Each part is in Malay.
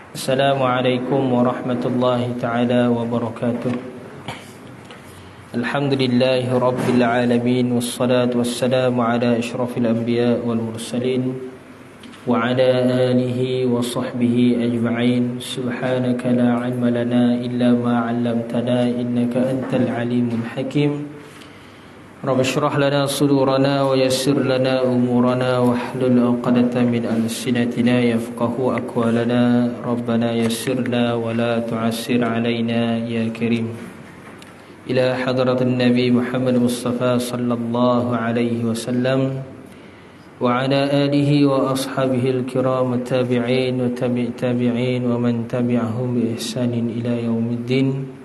Assalamualaikum warahmatullahi ta'ala wabarakatuh. Alhamdulillahi rabbil alamin, wassalatu wassalamu ala ashrafil anbiya wal mursalin wa ala alihi wa sahbihi ajma'in. Subhanaka la ilma lana illa ma 'allamtana innaka antal alimul hakim. Rabbi shrah lana sudurana wa yassir lana umurana wahlul 'uqdatam min alsinatina yafqahu aqwalana. Rabbana yassirna wa la tu'assir 'alaina ya karim. Ila hadratin Nabi Muhammad Mustafa sallallahu alaihi wasallam wa ala alihi wa ashabihi al-kiram tabi'in wa tabi'in wa man tabi'ahum bi ihsanin ila yaumiddin.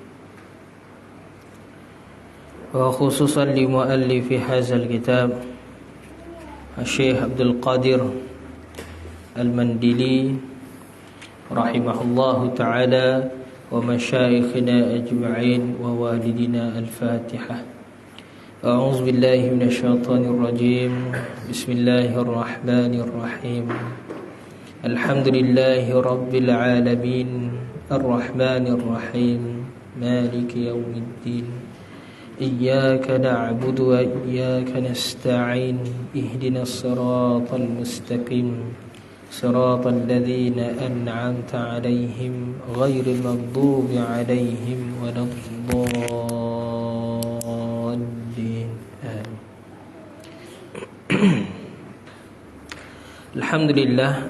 وخصوصا لمؤلف هذا الكتاب الشيخ عبد القادر المندلي رحمه الله تعالى ومشايخنا أجمعين ووالدنا. الفاتحة. أعوذ بالله من الشيطان الرجيم. بسم الله الرحمن الرحيم. الحمد لله رب العالمين الرحمن الرحيم مالك يوم الدين إياك نعبد وإياك نستعين اهدنا الصراط المستقيم صراط الذين أنعمت عليهم غير المغضوب عليهم ولا الضالين. Alhamdulillah,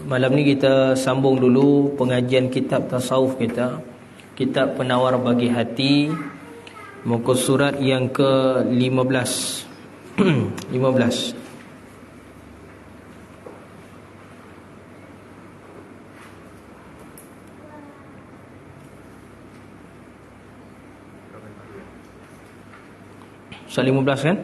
malam ni kita sambung dulu pengajian kitab tasawuf kita, kitab Penawar Bagi Hati, muka surat yang ke-15. 15. Surat 15 kan?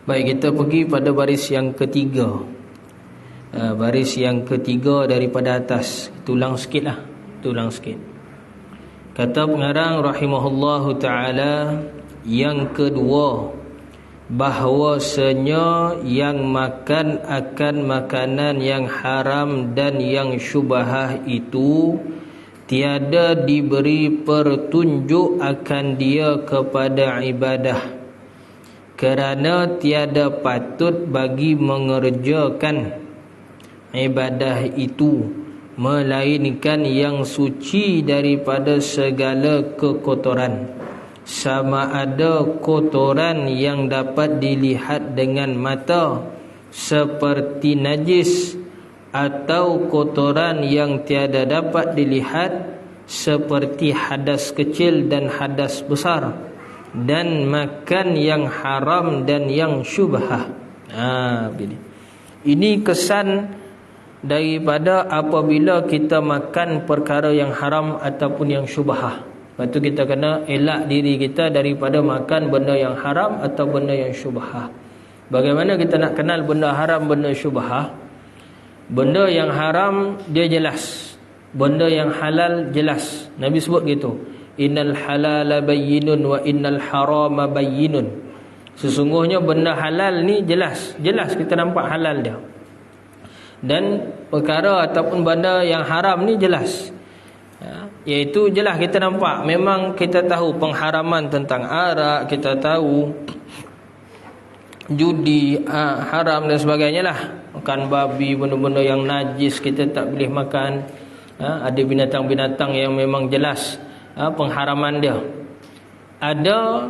Baik, kita pergi pada baris yang ketiga. Baris yang ketiga daripada atas. Tulang sikit lah. Tulang sikit. Kata pengarang rahimahullahu ta'ala, yang kedua, bahwasanya yang makan akan makanan yang haram dan yang syubhah itu tiada diberi petunjuk akan dia kepada ibadah, kerana tiada patut bagi mengerjakan ibadah itu melainkan yang suci daripada segala kekotoran, sama ada kotoran yang dapat dilihat dengan mata seperti najis, atau kotoran yang tiada dapat dilihat seperti hadas kecil dan hadas besar, dan makan yang haram dan yang syubhah. Ini kesan daripada apabila kita makan perkara yang haram ataupun yang syubhah. Lepas tu kita kena elak diri kita daripada makan benda yang haram atau benda yang syubhah. Bagaimana kita nak kenal benda haram, benda syubhah? Benda yang haram dia jelas, benda yang halal jelas. Nabi sebut gitu, innal halala bayyinun wa innal harama bayyinun. Sesungguhnya benda halal ni jelas, jelas kita nampak halal dia. Dan perkara ataupun benda yang haram ni jelas, iaitu jelas kita nampak. Memang kita tahu pengharaman tentang arak, kita tahu judi haram dan sebagainya lah. Makan babi, benda-benda yang najis kita tak boleh makan. Ada binatang-binatang yang memang jelas pengharaman dia. Ada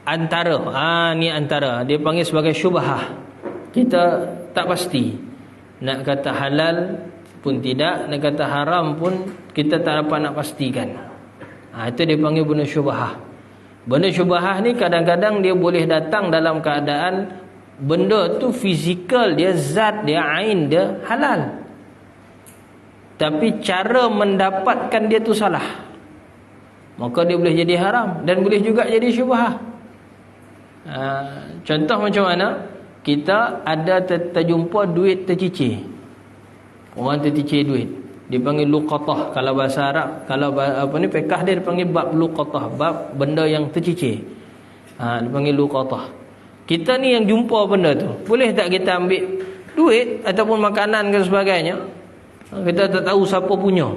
antara, ni antara, dia panggil sebagai syubhah. Kita tak pasti, nak kata halal pun tidak, nak kata haram pun kita tak dapat nak pastikan. Itu dia panggil benda syubhah. Benda syubhah ni kadang-kadang dia boleh datang dalam keadaan benda tu fizikal dia, zat dia, ain dia halal, tapi cara mendapatkan dia tu salah, maka dia boleh jadi haram dan boleh juga jadi syubhah. Contoh macam mana? Kita ada terjumpa duit tercicir. Orang tercicir duit, dipanggil luqatah kalau bahasa Arab. Kalau fiqh dia dipanggil bab luqatah, bab benda yang tercicir. Dipanggil luqatah. Kita ni yang jumpa benda tu, boleh tak kita ambil duit ataupun makanan dan sebagainya? Kita tak tahu siapa punya.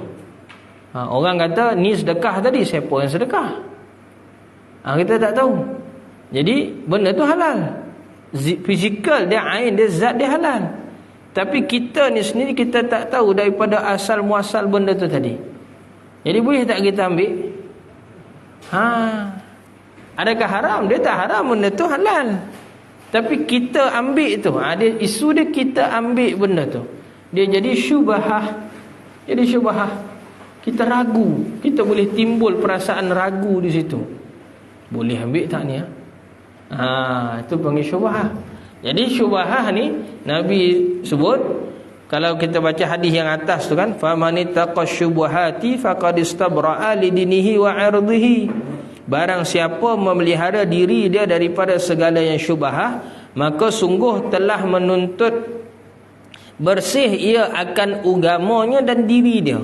Orang kata ni sedekah tadi, siapa yang sedekah? Kita tak tahu. Jadi benda tu halal. Fizikal dia, ain dia, zat dia halal. Tapi kita ni sendiri kita tak tahu daripada asal muasal benda tu tadi. Jadi boleh tak kita ambil? Adakah haram? Dia tak haram, benda tu halal. Tapi kita ambil tu, dia isu dia kita ambil benda tu. Dia jadi syubhah. Jadi syubhah. Kita ragu, kita boleh timbul perasaan ragu di situ. Boleh ambil tak ni? Itu panggil syubhah. Jadi syubhah ni Nabi sebut, kalau kita baca hadis yang atas tu kan, famanittaqash syubhati faqad istabra'a lidinihi wa 'irdihi. Barang siapa memelihara diri dia daripada segala yang syubhah, maka sungguh telah menuntut bersih ia akan agamanya dan diri dia.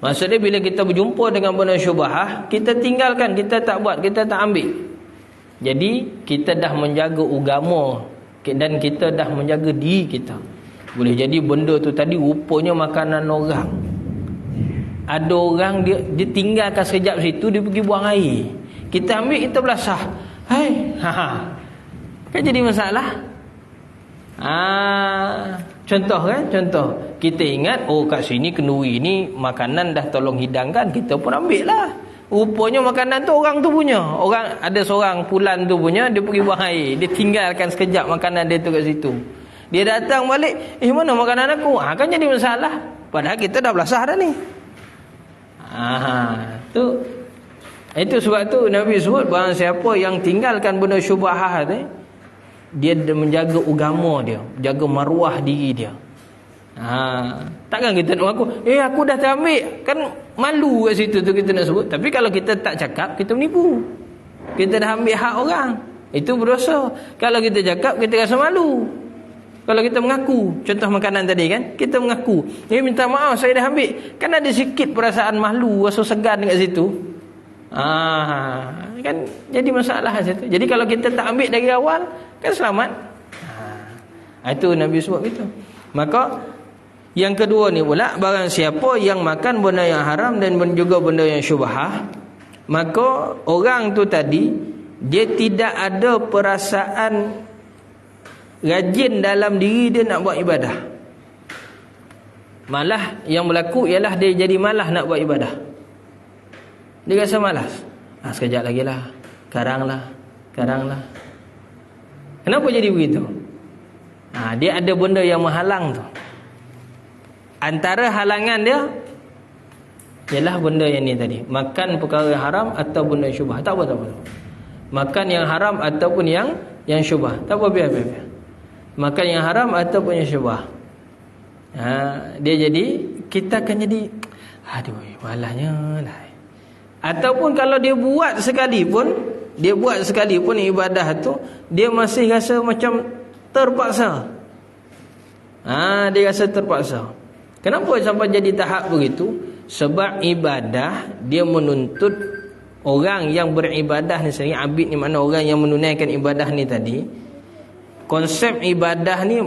Maksudnya bila kita berjumpa dengan benda syubhah, kita tinggalkan, kita tak buat, kita tak ambil. Jadi kita dah menjaga agama dan kita dah menjaga diri kita. Boleh jadi benda tu tadi rupanya makanan orang. Ada orang dia tinggalkan sekejap situ, dia pergi buang air. Kita ambil, kita belasah. Kan jadi masalah. Contoh kan, contoh. Kita ingat, kat sini kenduri ni makanan dah tolong hidangkan, kita pun ambil lah. Rupanya makanan tu orang tu punya. Orang ada seorang pulan tu punya, dia pergi buang air, dia tinggalkan sekejap makanan dia tu kat situ. Dia datang balik, mana makanan aku? Kan jadi masalah. Padahal kita dah belasah dah ni. Itu sebab tu Nabi sebut, barang siapa yang tinggalkan benda syubhah ni, dia menjaga agama dia, jaga maruah diri dia. Takkan kita nak aku dah terambil, kan malu kat situ tu kita nak sebut. Tapi kalau kita tak cakap, kita menipu. Kita dah ambil hak orang, itu berdosa. Kalau kita cakap, kita rasa malu. Kalau kita mengaku, contoh makanan tadi kan, kita mengaku, minta maaf saya dah ambil, kan ada sikit perasaan malu, rasa segan dekat situ. Kan jadi masalah situ. Jadi kalau kita tak ambil dari awal, kan selamat. Itu Nabi sebut gitu. Maka yang kedua ni pula, barang siapa yang makan benda yang haram dan juga benda yang syubhah, maka orang tu tadi dia tidak ada perasaan rajin dalam diri dia nak buat ibadah. Malah yang berlaku ialah dia jadi malas nak buat ibadah. Dia rasa malas. Sekejap lagi lah, karang lah. Kenapa jadi begitu? Dia ada benda yang menghalang tu. Antara halangan dia ialah benda yang ni tadi, makan perkara yang haram atau benda yang syubhah. Tak apa. Makan yang haram ataupun yang syubhah. Tak apa, biar. Makan yang haram ataupun yang syubhah. Dia jadi, kita akan jadi malahnya lah. Ataupun kalau dia buat sekalipun ibadah tu, dia masih rasa macam terpaksa. Dia rasa terpaksa. Kenapa sampai jadi tahap begitu? Sebab ibadah dia menuntut orang yang beribadah ni sendiri. Abid ni makna orang yang menunaikan ibadah ni tadi. Konsep ibadah ni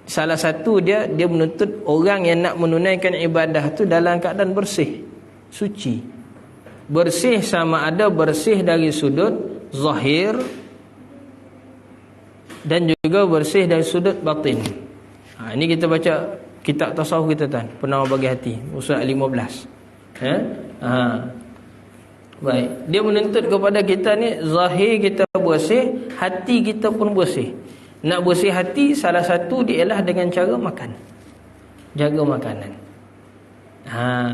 salah satu dia menuntut orang yang nak menunaikan ibadah tu dalam keadaan bersih, suci. Bersih sama ada bersih dari sudut zahir dan juga bersih dari sudut batin. Ini kita baca kitab tasawuf kita tuan, Penawar Bagi Hati, usul 15. Baik, dia menuntut kepada kita ni zahir kita bersih, hati kita pun bersih. Nak bersih hati, salah satu dia ialah dengan cara makan. Jaga makanan.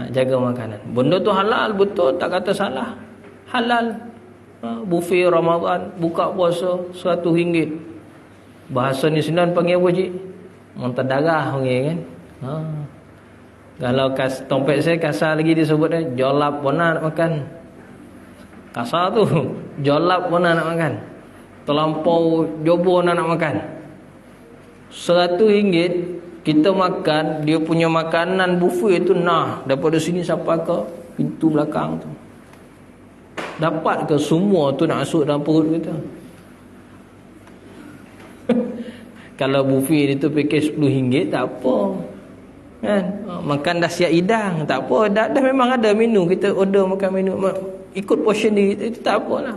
Jaga makanan. Benda tu halal betul, tak kata salah. Halal. Buffet Ramadan, buka puasa RM100. Bahasa ni senang panggil apa cik? Muntah darah panggil kan. Kalau tompek saya kasar lagi disebut jolap pun nak makan. Kasar tu, jolap pun nak makan. terlampau jobor nak makan. RM100 kita makan, dia punya makanan buffet tu daripada sini sampai ke pintu belakang tu. Dapat ke semua tu nak masuk dalam perut kita? Kalau buffet itu package RM10 tak apa kan? Makan dah siap hidang tak apa, dah memang ada menu, kita order makan menu, ikut portion dia, itu tak apalah.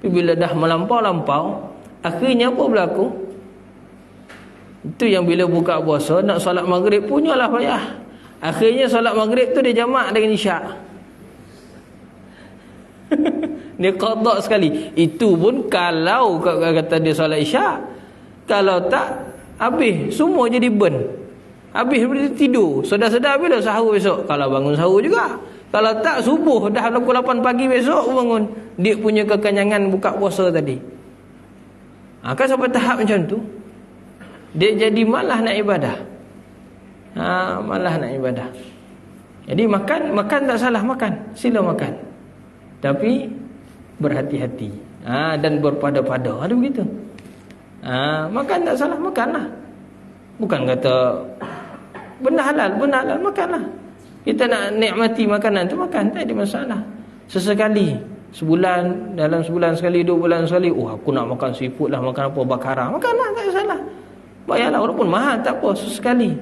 Tapi bila dah melampau-lampau, akhirnya apa berlaku? Itu yang bila buka puasa nak solat maghrib punyalah payah. Akhirnya solat maghrib tu dia jamak dengan isyak. Dia qada sekali. Itu pun kalau kata dia solat isyak. Kalau tak, habis semua jadi burn. Habis tidur. Sedar-sedar bila sahur besok? Kalau bangun sahur juga. Kalau tak, subuh dah pukul 8 pagi besok bangun. Dia punya kekenyangan buka puasa tadi. Kan sampai tahap macam tu, dia jadi malah nak ibadah. Malah nak ibadah. Jadi makan tak salah, makan, sila makan. Tapi berhati-hati. Dan berpada-pada. Ada begitu. Makan tak salah, makanlah. Bukan kata benda halal, makanlah. Kita nak nikmati makanan tu, makan, tak ada masalah. Sesekali, dalam sebulan sekali, 2 bulan sekali, aku nak makan seafood lah, makan apa, bakara, makanlah, tak ada salah. Bayarlah, walaupun mahal tak apa, sesekali.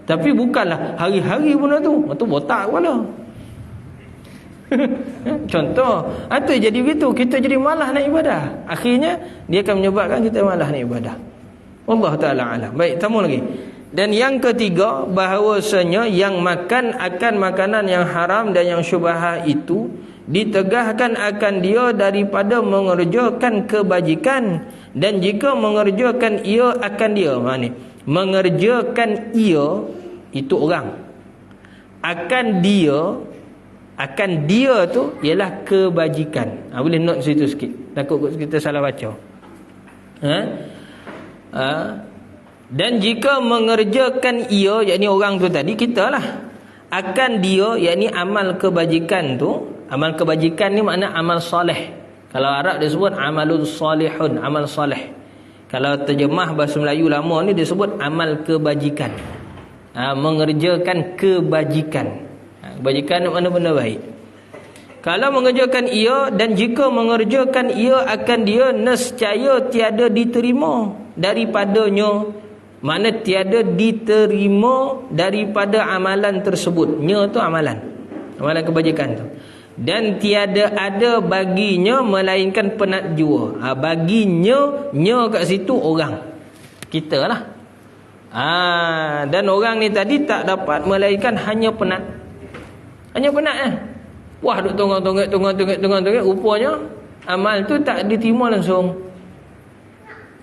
Tapi bukanlah hari-hari benda tu. Itu botak kepala. Contoh, itu jadi begitu, kita jadi malah nak ibadah. Akhirnya dia akan menyebabkan kita malah nak ibadah. Allah Ta'ala alam. Baik, tambah lagi. Dan yang ketiga, bahawasanya yang makan akan makanan yang haram dan yang syubhah itu ditegahkan akan dia daripada mengerjakan kebajikan, dan jika mengerjakan ia akan dia. Mengerjakan ia itu orang, akan dia tu ialah kebajikan. Boleh note situ sikit, takut kita salah baca. Dan jika mengerjakan ia, yakni orang tu tadi, kita lah, akan dia, yakni amal kebajikan tu. Amal kebajikan ni makna amal soleh. Kalau Arab dia sebut amalun salihun, amal soleh. Kalau terjemah bahasa Melayu lama ni dia sebut amal kebajikan. Mengerjakan kebajikan. Kebajikan ni mana benda baik. Kalau mengerjakan ia, dan jika mengerjakan ia akan dia, nescaya tiada diterima daripadanya. Mana tiada diterima daripada amalan tersebut. Nya tu amalan kebajikan tu. Dan tiada ada baginya melainkan penat jua. Baginya, nya kat situ orang, kita lah. Dan orang ni tadi tak dapat melainkan hanya penat. Hanya penat Wah, duk tongok, rupanya amal tu tak diterima langsung.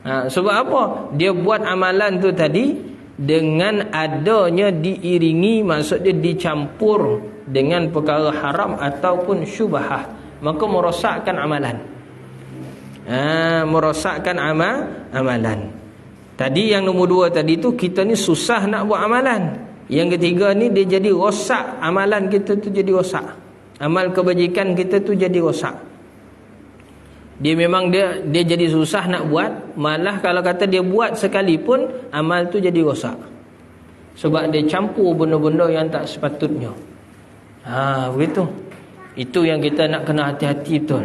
Sebab apa? Dia buat amalan tu tadi dengan adanya diiringi, maksudnya dicampur dengan perkara haram ataupun syubhah, maka merosakkan amalan. Merosakkan amalan. Tadi yang nombor 2 tadi tu, kita ni susah nak buat amalan. Yang ketiga ni dia jadi rosak, amalan kita tu jadi rosak. Amal kebajikan kita tu jadi rosak. Dia memang dia jadi susah nak buat. Malah kalau kata dia buat sekalipun, amal tu jadi rosak. Sebab dia campur benda-benda yang tak sepatutnya. Begitu. Itu yang kita nak kena hati-hati betul.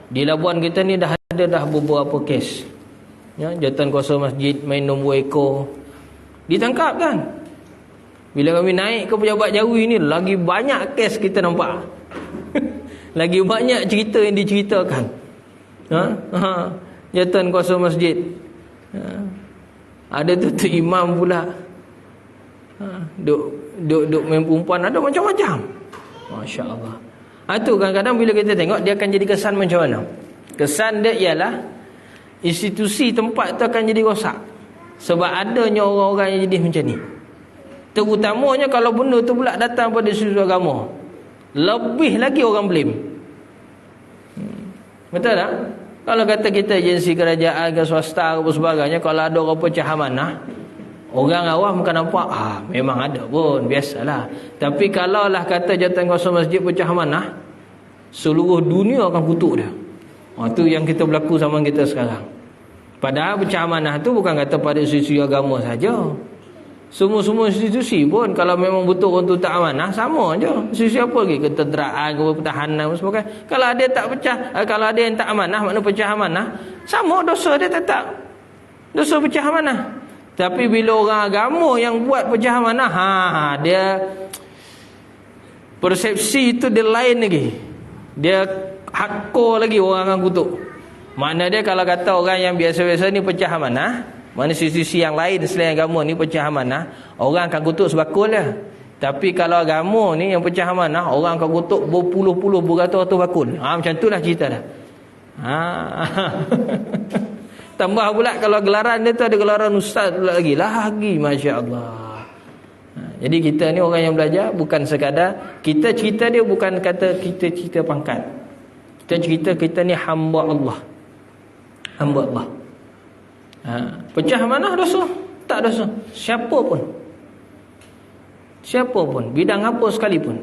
Di Labuan kita ni dah ada beberapa kes. Jawatan kuasa masjid main nombor ekor, ditangkap kan. Bila kami naik ke Pejabat Jawi ni, lagi banyak kes kita nampak. Lagi banyak cerita yang diceritakan. Jawatan kuasa masjid. Ada tu imam pula. Duk main perempuan, ada macam-macam. Masya-Allah. Itu kadang-kadang bila kita tengok, dia akan jadi kesan macam mana? Kesan dia ialah institusi tempat tu akan jadi rosak. Sebab adanya orang-orang yang jadi macam ni. Terutamanya kalau benda tu pula datang pada institusi agama, lebih lagi orang blame. Betul tak? Kalau kata kita agensi kerajaan ke swasta ke sebagainya, kalau ada orang pecah amanah, orang awam bukan nampak, memang ada pun, biasalah. Tapi kalau lah kata jawatan kuasa masjid pecah amanah, seluruh dunia akan kutuk dia. Tu yang kita berlaku zaman kita sekarang. Padahal pecah amanah tu bukan kata pada institusi agama saja. Semua institusi pun kalau memang betul orang tu tak amanah, sama je. Institusi apa lagi? Ketenteraan, pertahanan dan sebagainya. Kalau ada tak pecah, kalau ada yang tak amanah, makna pecah amanah, sama dosa dia tetap. Dosa pecah amanah. Tapi bila orang agama yang buat pecah amanah, dia persepsi itu dia lain lagi. Dia hardcore lagi orang akan kutuk. Makna dia kalau kata orang yang biasa-biasa ni pecah amanah, mana sisi yang lain selain agama ni pecah amanah, orang akan kutuk sebakul dia. Tapi kalau agama ni yang pecah amanah, orang akan kutuk berpuluh-puluh, beratus-ratus bakul. Macam itulah cerita dah. Tambah pula kalau gelaran dia tu ada gelaran ustaz pula lagi masya-Allah. Jadi kita ni orang yang belajar bukan sekadar kita cerita dia, bukan kata kita cerita pangkat. Kita cerita kita ni hamba Allah. Hamba Allah. Pecah amanah dosa? Tak dosa. Siapa pun, bidang apa sekalipun,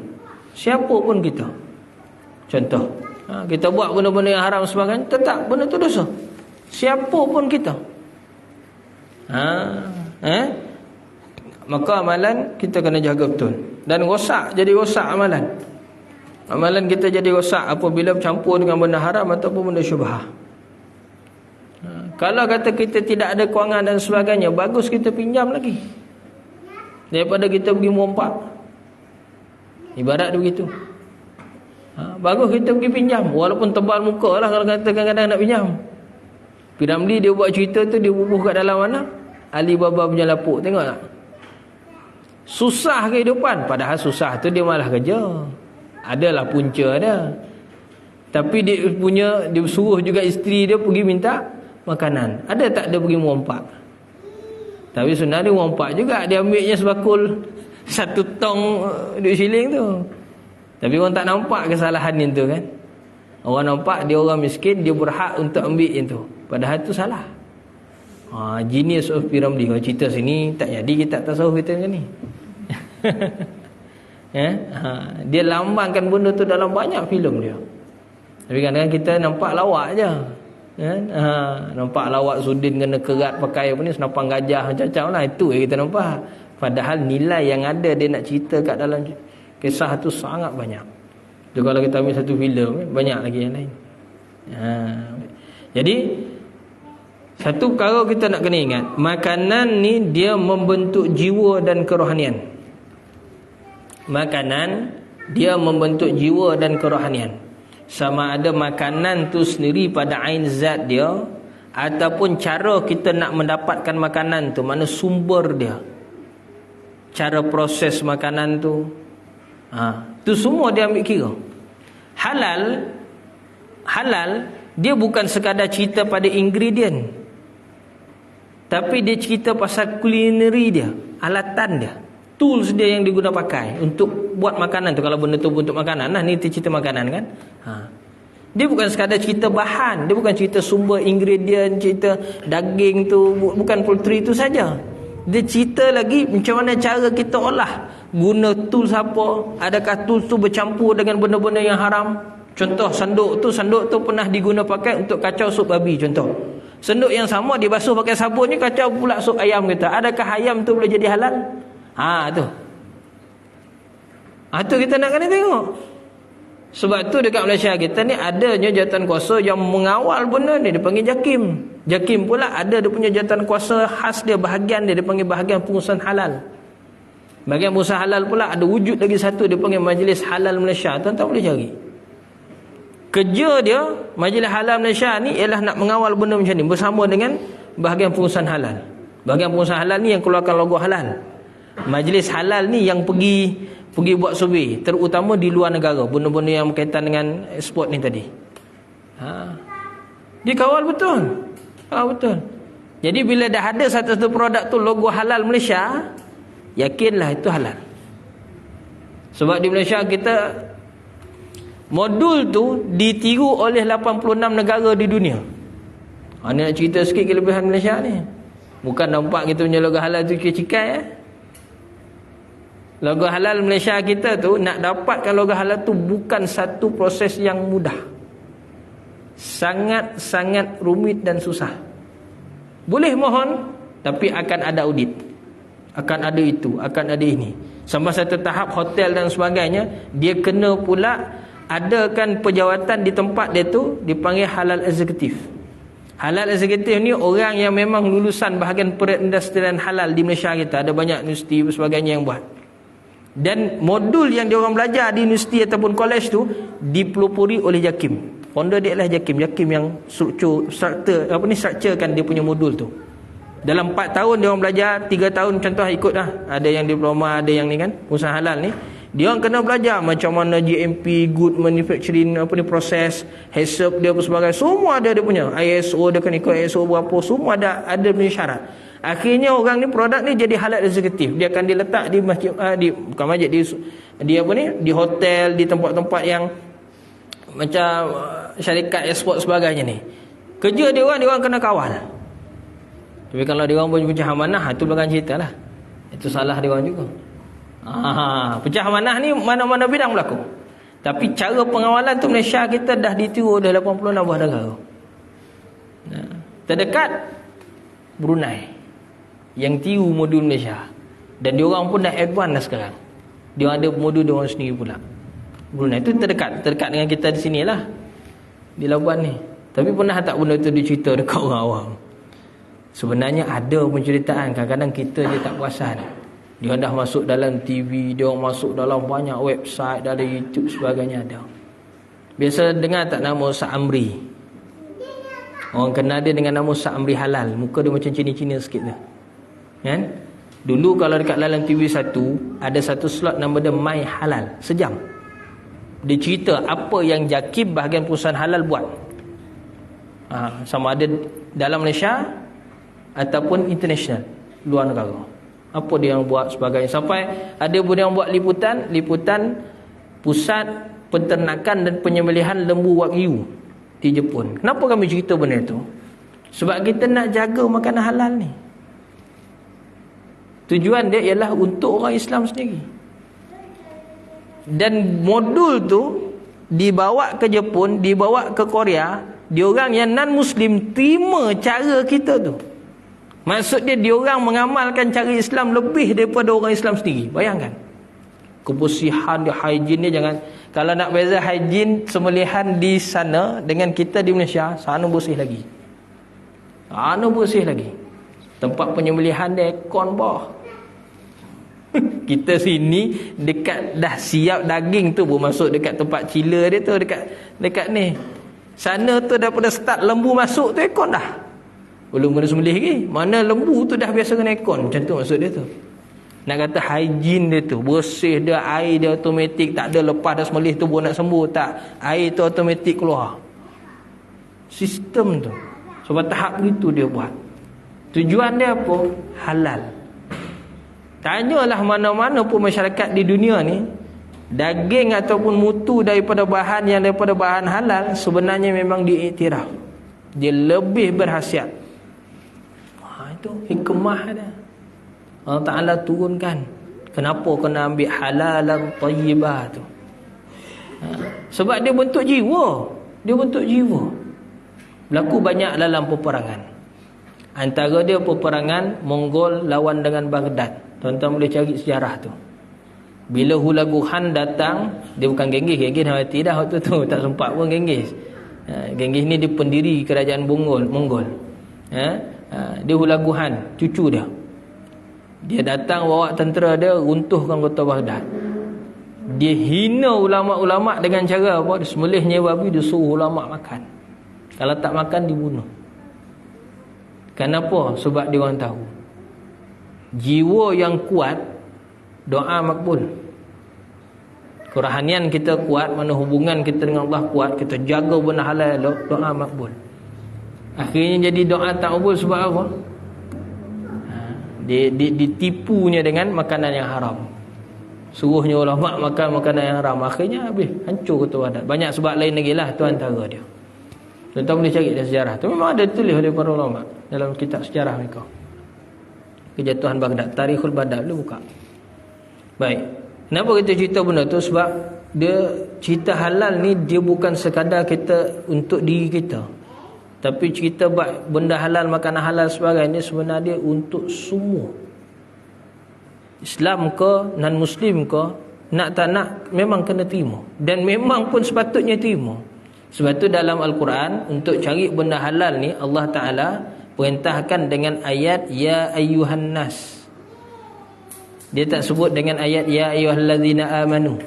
siapa pun kita. Contoh, kita buat benda-benda yang haram sebagainya, tetap benda tu dosa. Siapa pun kita. Maka amalan kita kena jaga betul. Dan jadi rosak amalan. Amalan kita jadi rosak apabila bercampur dengan benda haram ataupun benda syubhah. Kalau kata kita tidak ada kewangan dan sebagainya, bagus kita pinjam lagi daripada kita pergi merompak. Ibarat begitu. Bagus kita pergi pinjam, walaupun tebal muka lah kalau kata kadang-kadang nak pinjam. Piramli dia buat cerita tu, dia bubuh kat dalam mana? Alibaba punya lapuk, tengok tak? Susah kehidupan, padahal susah tu dia malah kerja. Adalah punca dia. Tapi dia suruh juga isteri dia pergi minta makanan. Ada tak dia pergi merompak? Tapi sebenarnya dia merompak juga. Dia ambilnya sebakul 1 tong duit siling tu. Tapi orang tak nampak kesalahan itu kan. Orang nampak dia orang miskin, dia berhak untuk ambil itu. Padahal itu salah. Genius of Piramli. Kalau cerita sini tak jadi kita tak tasawuf kita macam ni. Dia lambangkan benda tu dalam banyak filem dia. Tapi kadang-kadang kita nampak lawak je. Nampak lawak Sudin kena kerat pakai apa ni, senapang gajah macam-macam lah. Itu yang kita nampak. Padahal nilai yang ada dia nak cerita kat dalam kisah tu sangat banyak. Tu kalau kita ambil satu filem, banyak lagi yang lain. Jadi satu perkara kita nak kena ingat, makanan ni dia membentuk jiwa dan kerohanian. Makanan dia membentuk jiwa dan kerohanian. Sama ada makanan tu sendiri pada ain zat dia, ataupun cara kita nak mendapatkan makanan tu, mana sumber dia, cara proses makanan tu, tu semua dia ambil kira. Halal dia bukan sekadar cerita pada ingredient, tapi dia cerita pasal kulineri dia, alatan dia, tools dia yang diguna pakai untuk buat makanan tu. Kalau benda tu untuk makanan, ni cerita makanan kan. Dia bukan sekadar cerita bahan, dia bukan cerita sumber ingredient, cerita daging tu, bukan poultry tu saja. Dia cerita lagi macam mana cara kita olah, guna tools apa, adakah tools tu bercampur dengan benda-benda yang haram. Contoh sanduk tu pernah diguna pakai untuk kacau sup babi. Contoh sanduk yang sama dibasuh pakai sabun ni, kacau pula sup ayam kita. Adakah ayam tu boleh jadi halal? Tu kita nak kena tengok. Sebab tu dekat Malaysia kita ni adanya jawatan kuasa yang mengawal benda ni, dia panggil JAKIM. JAKIM pula ada dia punya jawatan kuasa khas dia, bahagian dia panggil bahagian pengurusan halal. Bahagian pengurusan halal pula ada wujud lagi satu, dia panggil Majlis Halal Malaysia. Tuan-tuan boleh cari. Kerja dia Majlis Halal Malaysia ni ialah nak mengawal benda macam ni bersama dengan bahagian pengurusan halal. Bahagian pengurusan halal ni yang keluarkan logo halal. Majlis halal ni yang pergi buat survey, terutama di luar negara, benda-benda yang berkaitan dengan ekspor ni tadi. Dia kawal betul. Betul. Jadi bila dah ada satu produk tu logo halal Malaysia, yakinlah itu halal. Sebab di Malaysia kita modul tu ditiru oleh 86 negara di dunia. Ni nak cerita sikit kelebihan Malaysia ni. Bukan nampak kita punya logo halal tu cikai. Logo halal Malaysia kita tu, nak dapatkan logo halal tu bukan satu proses yang mudah. sangat-sangat rumit dan susah. Boleh mohon, tapi akan ada audit, akan ada itu, akan ada ini. Sampai satu tahap hotel dan sebagainya, dia kena pula adakan pejawatan di tempat dia tu, dipanggil halal eksekutif. Halal eksekutif ni orang yang memang lulusan bahagian perindustrian halal di Malaysia kita. Ada banyak universiti dan sebagainya yang buat. Dan modul yang diorang belajar di universiti ataupun college tu dipelopori oleh JAKIM. Founder dia adalah JAKIM. JAKIM yang structurekan dia punya modul tu. Dalam 4 tahun dia orang belajar, 3 tahun contoh ikut lah. Ada yang diploma, ada yang ni kan, usaha halal ni. Dia orang kena belajar macam mana GMP, good manufacturing, proses, HACCP dia apa sebagainya. Semua ada dia punya. ISO dia kena ikut ISO berapa, semua ada punya syarat. Akhirnya orang ni produk ni jadi halal eksekutif. Dia akan diletak di masjid, bukan masjid, di hotel, di tempat-tempat yang macam syarikat ekspor sebagainya ni. Kerja dia orang kena kawal. Tapi kalau dia orang pecah amanah, itu belakang cerita lah. Itu salah dia orang juga. Pecah amanah ni mana-mana bidang berlaku. Tapi cara pengawalan tu Malaysia kita dah ditiru dah 86 buah negara. Terdekat Brunei yang tiru modul Malaysia. Dan dia orang pun dah advance dah sekarang. Dia ada modul dia orang sendiri pula. Brunei tu terdekat dengan kita di sinilah, di Labuan ni. Tapi pernah tak benda tu dicerita dekat orang awam? Sebenarnya ada penceritaan, kadang-kadang kita je tak perasan. Dia dah masuk dalam TV, dia masuk dalam banyak website, dalam YouTube sebagainya ada. Biasa dengar tak nama Ustaz Amri? Orang kenal dia dengan nama Ustaz Amri Halal. Muka dia macam Cina-Cina sikit tu. Kan? Dulu kalau dekat dalam TV 1 ada satu slot nama dia My Halal, sejam. Dia cerita apa yang JAKIM bahagian perusahaan halal buat. Sama ada dalam Malaysia ataupun international, luar negara. Apa dia yang buat sebagainya. Sampai ada pun yang buat liputan pusat penternakan dan penyembelihan lembu wagyu di Jepun. Kenapa kami cerita benda itu? Sebab kita nak jaga makanan halal ni. Tujuan dia ialah untuk orang Islam sendiri. Dan modul tu dibawa ke Jepun, dibawa ke Korea. Diorang yang non-Muslim terima cara kita tu. Maksud dia diorang mengamalkan cara Islam lebih daripada orang Islam sendiri. Bayangkan. Kebersihan dia, hygiene dia jangan. Kalau nak beza hygiene sembelihan di sana dengan kita di Malaysia, sana bersih lagi. Sana bersih lagi. Tempat penyembelihan dia aircon bawah. Kita sini dekat dah siap daging tu pun masuk dekat tempat chiller dia tu, dekat ni. Sana tu daripada start lembu masuk tu aircon dah. Belum kena sembelih lagi. Mana lembu tu dah biasa kena aircon. Macam tu maksud dia tu. Nak kata hygiene dia tu, bersih dia, air dia automatik, tak ada lepas dah sembelih tu pun nak sembuh, tak. Air tu automatik keluar. Sistem tu. Sebab tahap itu dia buat. Tujuan dia apa? Halal. Tanyalah mana-mana pun masyarakat di dunia ni, daging ataupun mutu daripada bahan halal sebenarnya memang diiktiraf. Dia lebih berkhasiat. Itu hikmah dia. Allah Ta'ala turunkan. Kenapa kena ambil halalan tayyibah tu? Sebab dia bentuk jiwa. Dia bentuk jiwa. Berlaku banyak dalam peperangan. Antara dia peperangan Mongol lawan dengan Baghdad. Tuan-tuan boleh cari sejarah tu. Bila Hulagu Khan datang, dia bukan Genghis dah mati dah waktu tu, tak sempat pun Genghis. Genghis ni dia pendiri kerajaan Mongol. Dia Hulagu Khan, cucu dia. Dia datang bawa tentera dia runtuhkan kota Baghdad. Dia hina ulama-ulama dengan cara apa? Dia sembelih nyawa babi, dia suruh ulama makan. Kalau tak makan dibunuh. Kenapa? Sebab dia orang tahu jiwa yang kuat, doa makbul. Kerohanian kita kuat, mana hubungan kita dengan Allah kuat, kita jaga benda halal, doa makbul. Akhirnya jadi doa tak makbul sebab apa? Ditipunya dengan makanan yang haram. Suruhnya ulama makan makanan yang haram. Akhirnya habis, hancur kota Baghdad. Banyak sebab lain lagi lah, tu antara dia. Tuan-tuan boleh cari dalam sejarah tu. Memang ada tulis oleh para ulama dalam kitab sejarah mereka. Kejatuhan Baghdad, Tarikhul Baghdad, boleh buka. Baik. Kenapa kita cerita benda tu? Sebab dia cerita halal ni dia bukan sekadar kita untuk diri kita, tapi cerita benda halal, makanan halal sebagainya sebenarnya untuk semua. Islam ke, non-Muslim ke, nak tak nak memang kena terima. Dan memang pun sepatutnya terima. Sebab tu dalam Al-Quran, untuk cari benda halal ni, Allah Ta'ala perintahkan dengan ayat Ya ayyuhan nas. Dia tak sebut dengan ayat Ya ayyuhallazina amanu.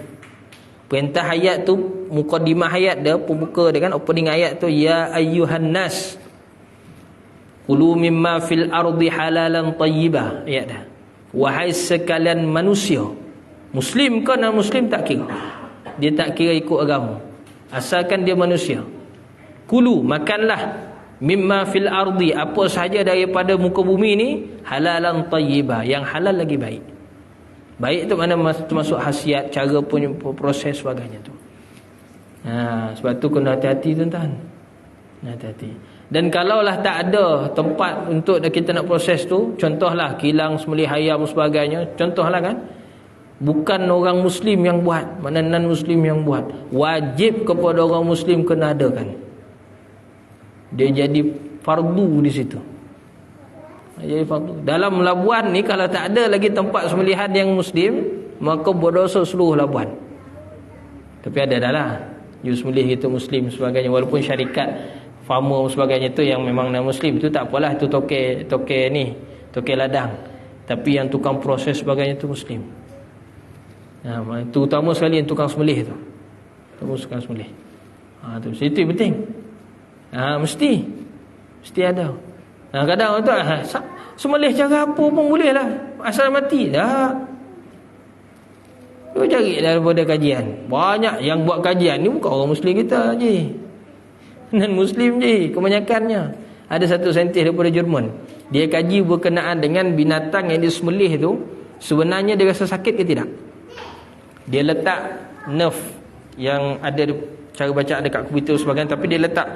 Perintah ayat tu, mukadimah ayat dia, pembuka dia kan, opening ayat tu Ya ayyuhan nas kulu mimma fil ardi halalan tayyibah. Ayat dah. Wahai sekalian manusia, Muslim ke non-Muslim tak kira. Dia tak kira ikut agama, asalkan dia manusia. Kulu, makanlah, mimma fil ardi, apa sahaja daripada muka bumi ni, halalan tayyibah, yang halal lagi baik. Baik tu mana termasuk khasiat, cara punya proses sebagainya tu. Sebab tu kena hati-hati tuan-tuan. Hati-hati. Dan kalaulah tak ada tempat untuk kita nak proses tu, contohlah kilang, sembelih ayam sebagainya, contohlah kan, bukan orang Muslim yang buat, mana non-Muslim yang buat, wajib kepada orang Muslim kena adakan. Dia jadi fardu di situ. Jadi fardu. Dalam labuan ni kalau tak ada lagi tempat sembelihan yang Muslim, maka berdosa seluruh labuan. Tapi ada dah lah you sembelih kita Muslim sebagainya, walaupun syarikat farmer sebagainya tu yang memang non-Muslim, tu tak apalah, tu toke ni, toke ladang. Tapi yang tukang proses sebagainya tu Muslim. Terutama sekali yang tukang sembelih tu. Tukang sembelih. Tu itu yang penting. Mesti ada. Kadang tu sembelih cara apa pun boleh lah, asal mati dah. Tu cari daripada kajian. Banyak yang buat kajian ni bukan orang Muslim kita je, non-Muslim je kebanyakannya. Ada satu saintis daripada Jerman, dia kaji berkenaan dengan binatang yang disembelih tu, sebenarnya dia rasa sakit ke tidak. Dia letak nerve yang ada cara bacaan dekat komputer sebagainya, tapi dia letak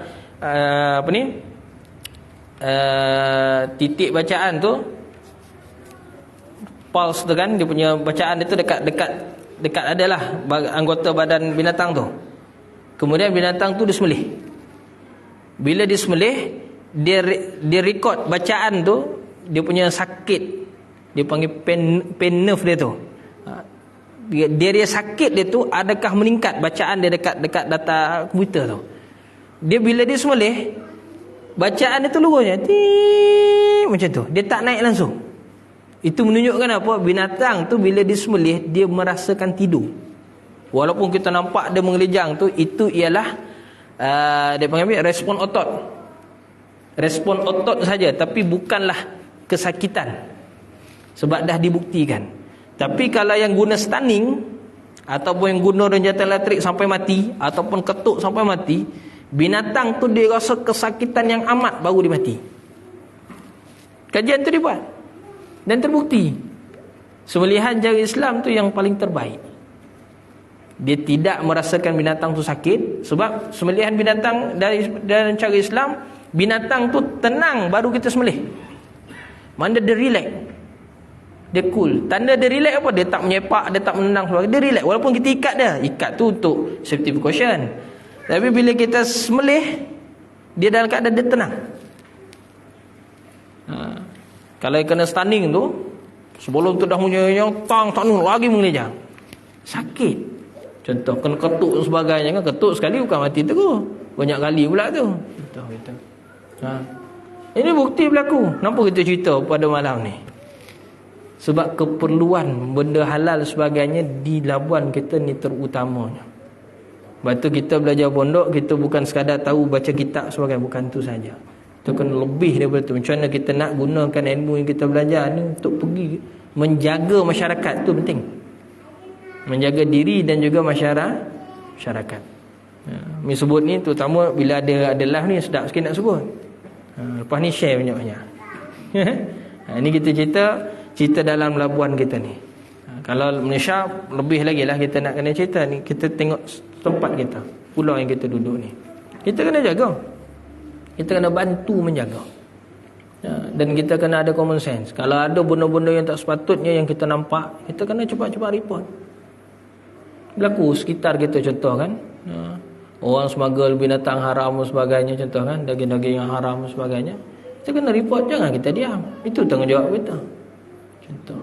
titik bacaan tu, pulse tu kan, dia punya bacaan dia tu dekat adalah anggota badan binatang tu. Kemudian binatang tu disembelih. Bila disembelih, dia record bacaan tu, dia punya sakit, dia panggil pain nerve dia tu. Dia sakit dia tu adakah meningkat bacaan dia dekat data komputer tu. Dia bila dia sembelih, bacaan dia tu lurusnya macam tu, dia tak naik langsung. Itu menunjukkan apa? Binatang tu bila disembelih, dia merasakan tidur. Walaupun kita nampak dia mengelejang tu, itu ialah dia panggil respon otot. Respon otot saja, tapi bukanlah kesakitan. Sebab dah dibuktikan. Tapi kalau yang guna stunning, ataupun yang guna renjatan elektrik sampai mati, ataupun ketuk sampai mati, binatang tu dia rasa kesakitan yang amat baru dia mati. Kajian tu dibuat dan terbukti. Sembelihan cara Islam tu yang paling terbaik. Dia tidak merasakan binatang tu sakit. Sebab sembelihan binatang dari cara Islam, binatang tu tenang baru kita sembelih. Mana dia relax, dia cool. Tanda dia relax apa? Dia tak menyepak, dia tak menendang sebagainya. Dia relax. Walaupun kita ikat dia, ikat tu untuk safety precaution. Tapi bila kita sembelih, dia dalam keadaan dia tenang. Kalau kena stunning tu, sebelum tu dah punya tang lagi mengelejang, sakit. Contoh kena ketuk dan sebagainya kan, ketuk sekali bukan mati terus, banyak kali pula tu. Betul. Ini bukti berlaku. Kenapa kita cerita pada malam ni? Sebab keperluan benda halal sebagainya di labuan kita ni terutamanya. Sebab tu kita belajar pondok, kita bukan sekadar tahu baca kitab sebagainya, bukan tu saja. Kita kena lebih daripada tu. Macam mana kita nak gunakan ilmu yang kita belajar ni untuk pergi menjaga masyarakat, tu penting. Menjaga diri dan juga masyarakat. Ni sebut ni terutama bila ada live ni, sedap sikit nak sebut. Lepas ni share banyak-banyak. Ini kita cerita dalam labuan kita ni. Kalau Malaysia lebih lagi lah kita nak kena cerita ni. Kita tengok tempat kita, pulau yang kita duduk ni, kita kena jaga. Kita kena bantu menjaga. Dan kita kena ada common sense. Kalau ada benda-benda yang tak sepatutnya yang kita nampak, kita kena cepat-cepat report. berlaku sekitar kita, contoh kan. Orang smuggle binatang haram dan sebagainya, contoh kan, daging-daging yang haram dan sebagainya. Kita kena report, jangan kita diam. Itu tanggungjawab kita. Contoh.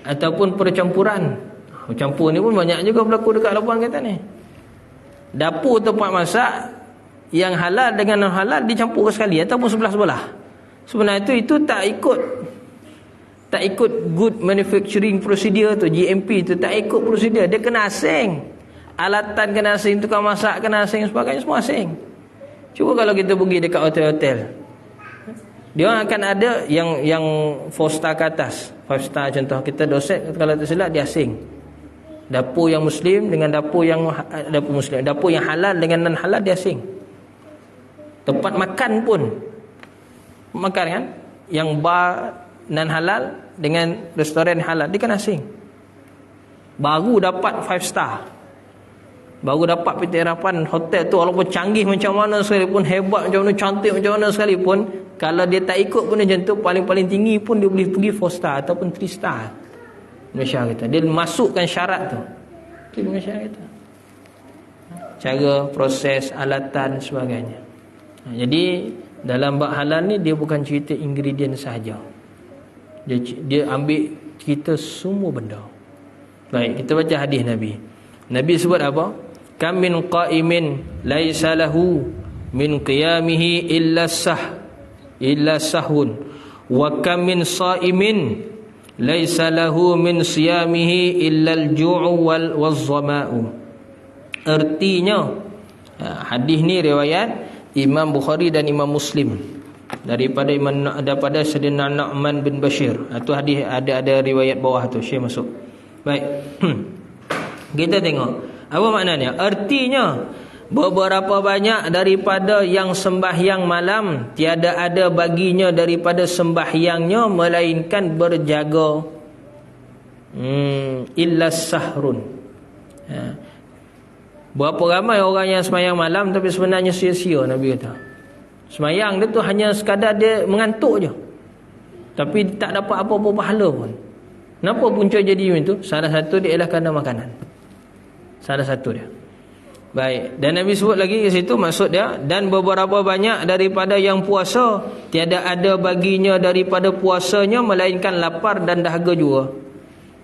Ataupun percampuran. Campur ni pun banyak juga berlaku dekat labuan kita ni. Dapur tempat masak yang halal dengan non halal dicampur sekali ataupun sebelah-sebelah. Sebenarnya itu tak ikut good manufacturing procedure tu, GMP tu, tak ikut prosedur. Dia kena asing. Alatan kena asing, tukang masak kena asing, sebagainya semua asing. Cuba kalau kita pergi dekat hotel-hotel, dia orang akan ada yang 4 star ke atas, 5 star contoh. Kita doset kalau tak silap dia asing. Dapur yang muslim dengan dapur yang halal dengan non halal dia asing. Tempat makan pun makan kan, yang bar non halal dengan restoran halal dia kan asing. Baru dapat 5 star, baru dapat penterapan hotel tu, walaupun canggih macam mana sekalipun, hebat macam mana, cantik macam mana sekalipun, kalau dia tak ikut pun macam tu, paling-paling tinggi pun dia boleh pergi 4 star ataupun 3 star. Malaysia kita, dia masukkan syarat tu. Itu Malaysia kita. Cara proses, alatan sebagainya. Jadi dalam bab halal ni dia bukan cerita ingredient sahaja. Dia ambil cerita semua benda. Baik, kita baca hadis Nabi. Nabi sebut apa? Kam min qa'imin laisa lahu min qiyamihi illa sahun wa kam min sha'imin laisa lahu min siyamihi illa al-ju'u waz-zama'u. Artinya, hadis ni riwayat Imam Bukhari dan Imam Muslim daripada Sayyidina Nu'man bin Bashir. Itu hadis ada riwayat bawah tu, Syekh masuk. Baik. Kita tengok apa maknanya. Artinya, beberapa banyak daripada yang sembahyang malam tiada ada baginya daripada sembahyangnya melainkan berjaga. Illa sahrun. Berapa ramai orang yang sembahyang malam tapi sebenarnya sia-sia, Nabi kata. Sembahyang dia tu hanya sekadar dia mengantuk je, tapi tak dapat apa-apa pahala pun. Kenapa punca jadi macam tu? Salah satu dia ialah kerana makanan. Salah satu dia. Baik, dan Nabi sebut lagi di situ, maksud dia, dan beberapa banyak daripada yang puasa tiada ada baginya daripada puasanya melainkan lapar dan dahaga juga.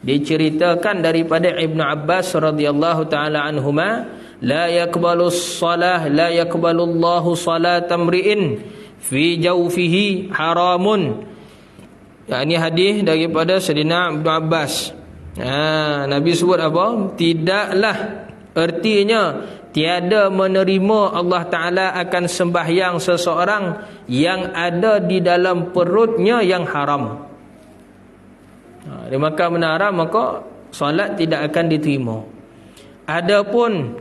Diceritakan daripada Ibnu Abbas radhiyallahu taala anhuma, la yaqbalu shalah la yaqbalu Allahu salata mri'in fi jawfihi haramun. Ini hadis daripada Sayyidina Ibnu Abbas. Nabi sebut apa? Tidaklah, artinya tiada menerima Allah Ta'ala akan sembahyang seseorang yang ada di dalam perutnya yang haram. Dia makan benda haram, maka solat tidak akan diterima. Adapun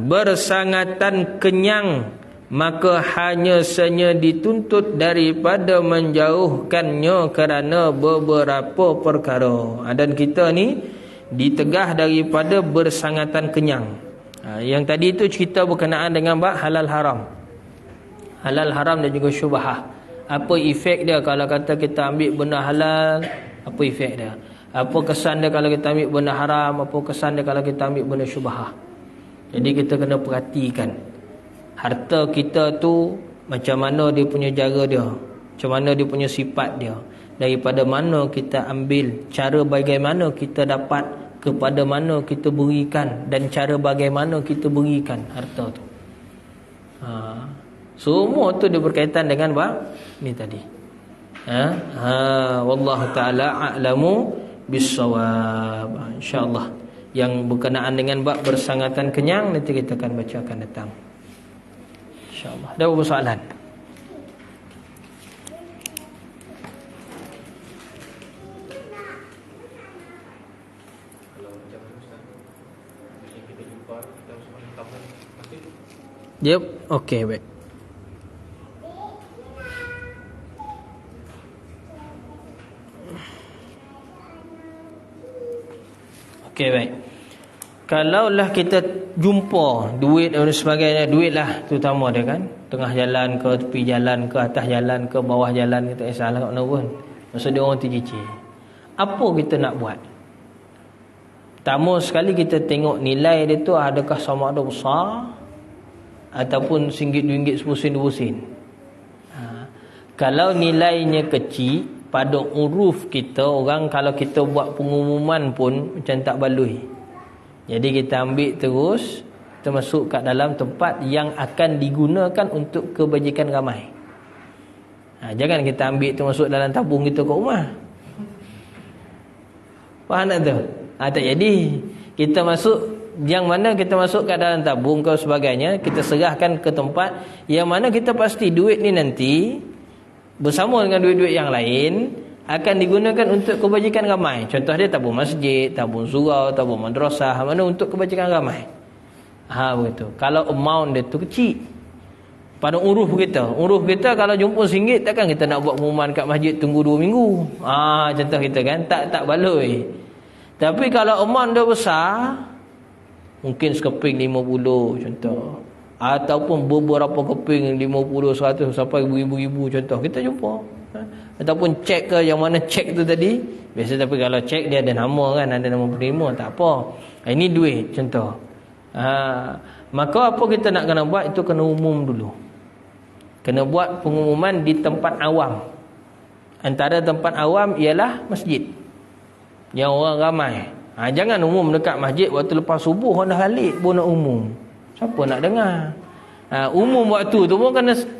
bersangatan kenyang, maka hanya saja dituntut daripada menjauhkannya kerana beberapa perkara. Dan kita ni ditegah daripada bersangatan kenyang. Yang tadi itu cerita berkenaan dengan bab halal haram. Halal haram dan juga syubhah. Apa efek dia kalau kata kita ambil benda halal? Apa efek dia? Apa kesan dia kalau kita ambil benda haram? Apa kesan dia kalau kita ambil benda syubhah? Jadi kita kena perhatikan harta kita tu macam mana dia punya jaga dia, macam mana dia punya sifat dia, daripada mana kita ambil, cara bagaimana kita dapat, kepada mana kita berikan, dan cara bagaimana kita berikan harta tu. Semua tu dia berkaitan dengan bab ni tadi. Wallahu taala a'lamu bissawab. Insya-Allah yang berkenaan dengan bab bersangatan kenyang nanti kita akan bacakan datang. InsyaAllah. Ada beberapa soalan? Yep, okey, baik. Okey, baik. Kalaulah kita jumpa duit dan sebagainya, duit lah terutama dia kan, tengah jalan ke, tepi jalan ke, atas jalan ke, bawah jalan ke, tak kisahlah kat mana pun, maksud dia orang tercicir. Apa kita nak buat? Pertama sekali kita tengok nilai dia tu adakah sama ada besar ataupun RM1, RM2, RM10, RM20. Kalau nilainya kecil, pada uruf kita orang kalau kita buat pengumuman pun macam tak baloi. Jadi kita ambil terus, kita masuk kat dalam tempat yang akan digunakan untuk kebajikan ramai. Jangan kita ambil tu masuk dalam tabung kita kat rumah. Faham tak tu? Tak jadi. Kita masuk, yang mana kita masuk kat dalam tabung ke sebagainya, kita serahkan ke tempat yang mana kita pasti duit ni nanti bersama dengan duit-duit yang lain akan digunakan untuk kebajikan ramai. Contoh dia tabung masjid, tabung surau, tabung madrasah, mana untuk kebajikan ramai. Begitu. Kalau amount dia tu kecil pada uruf kita kalau jumpa RM1 takkan kita nak buat pengumuman kat masjid tunggu 2 minggu. Contoh kita kan tak baloi. Tapi kalau amount dia besar, mungkin sekeping 50 contoh, ataupun beberapa keping 50, 100 sampai ribu-ribu contoh kita jumpa. Ataupun cek ke, yang mana cek tu tadi biasa. Tapi kalau cek dia ada nama kan, ada nama penerima, tak apa. Ini duit contoh. Maka apa kita nak kena buat, itu kena umum dulu. Kena buat pengumuman di tempat awam. Antara tempat awam ialah masjid yang orang ramai. Jangan umum dekat masjid waktu lepas subuh orang dah balik pun nak umum. Siapa nak dengar? Umum waktu tu pun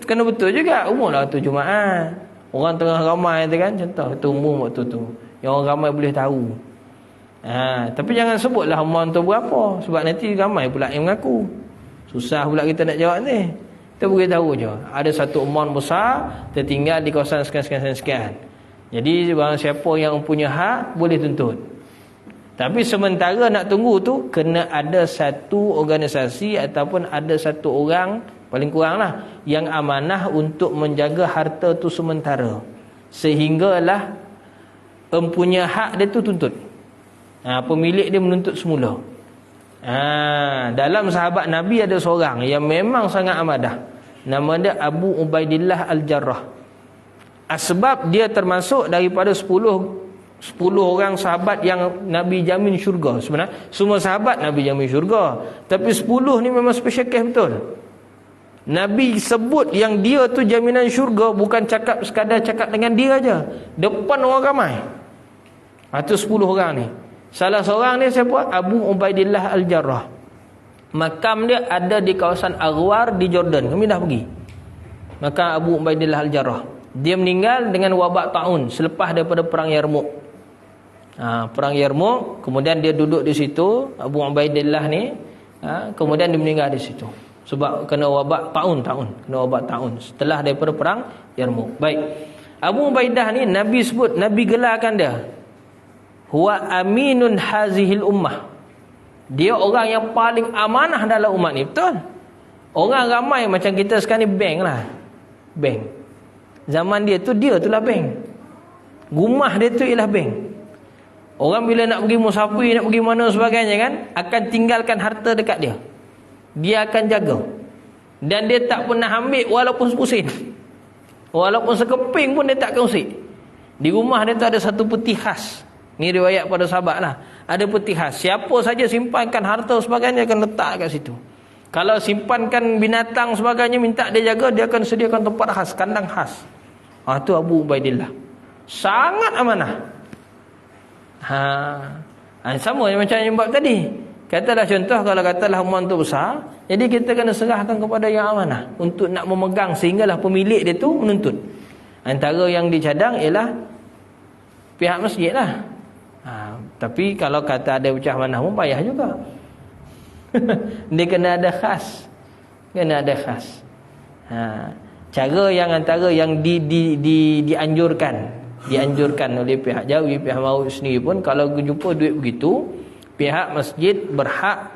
kena betul juga. Umum lah waktu Jumaat, orang tengah ramai tu kan, contoh itu umum waktu tu yang orang ramai boleh tahu. Tapi jangan sebutlah amount tu berapa, sebab nanti ramai pula yang mengaku. Susah pula kita nak jawab ni. Kita beritahu je ada satu amount besar tertinggal di kawasan sekian. Jadi barang siapa yang punya hak boleh tuntut. Tapi sementara nak tunggu tu, kena ada satu organisasi ataupun ada satu orang, paling kuranglah, yang amanah untuk menjaga harta tu sementara, sehinggalah empunya hak dia tu tuntut. Pemilik dia menuntut semula. Dalam sahabat Nabi ada seorang yang memang sangat amadah. Nama dia Abu Ubaidillah Al-Jarrah. Sebab dia termasuk daripada 10 orang sahabat yang Nabi jamin syurga. Sebenarnya semua sahabat Nabi jamin syurga, tapi 10 ni memang special case betul. Nabi sebut yang dia tu jaminan syurga, bukan sekadar cakap dengan dia aja, depan orang ramai. Itu 10 orang ni. Salah seorang ni siapa? Abu Ubaidillah Al-Jarrah. Makam dia ada di kawasan Aghwar di Jordan. Kami dah pergi makam Abu Ubaidillah Al-Jarrah. Dia meninggal dengan wabak taun selepas daripada perang Yarmouk. Perang Yarmouk, kemudian dia duduk di situ, Abu Ubaidillah ni, kemudian dia meninggal di situ sebab kena wabak taun, kena wabak taun setelah daripada perang Yarmouk. Baik, Abu Ubaidah ni Nabi sebut, Nabi gelarkan dia huwa aminun hazihil ummah. Dia orang yang paling amanah dalam umat ni. Betul? Orang ramai macam kita sekarang ni bank lah. Bank. Zaman dia tu lah bank. Rumah dia tu ialah bank. Orang bila nak pergi musafir, nak pergi mana sebagainya kan, akan tinggalkan harta dekat dia. Dia akan jaga. Dan dia tak pernah ambil walaupun sen. Walaupun sekeping pun dia tak akan usik. Di rumah dia tu ada satu peti khas. Ni riwayat pada sahabat lah. Ada peti khas. Siapa saja simpankan harta sebagainya akan letak kat situ. Kalau simpankan binatang sebagainya, minta dia jaga, dia akan sediakan tempat khas, kandang khas. Itu Abu Ubaidillah. Sangat amanah. Sama macam yang bab tadi. Katalah contoh, kalau katalah amount tu besar, jadi kita kena serahkan kepada yang amanah untuk nak memegang sehinggalah pemilik dia tu menuntut. Antara yang dicadang ialah pihak masjid lah. Tapi kalau kata ada pecah manah pun payah juga. Dia kena ada khas. Kena ada khas. Cara yang antara yang dianjurkan oleh pihak Jawi, pihak Maut sendiri pun, kalau jumpa duit begitu, pihak masjid berhak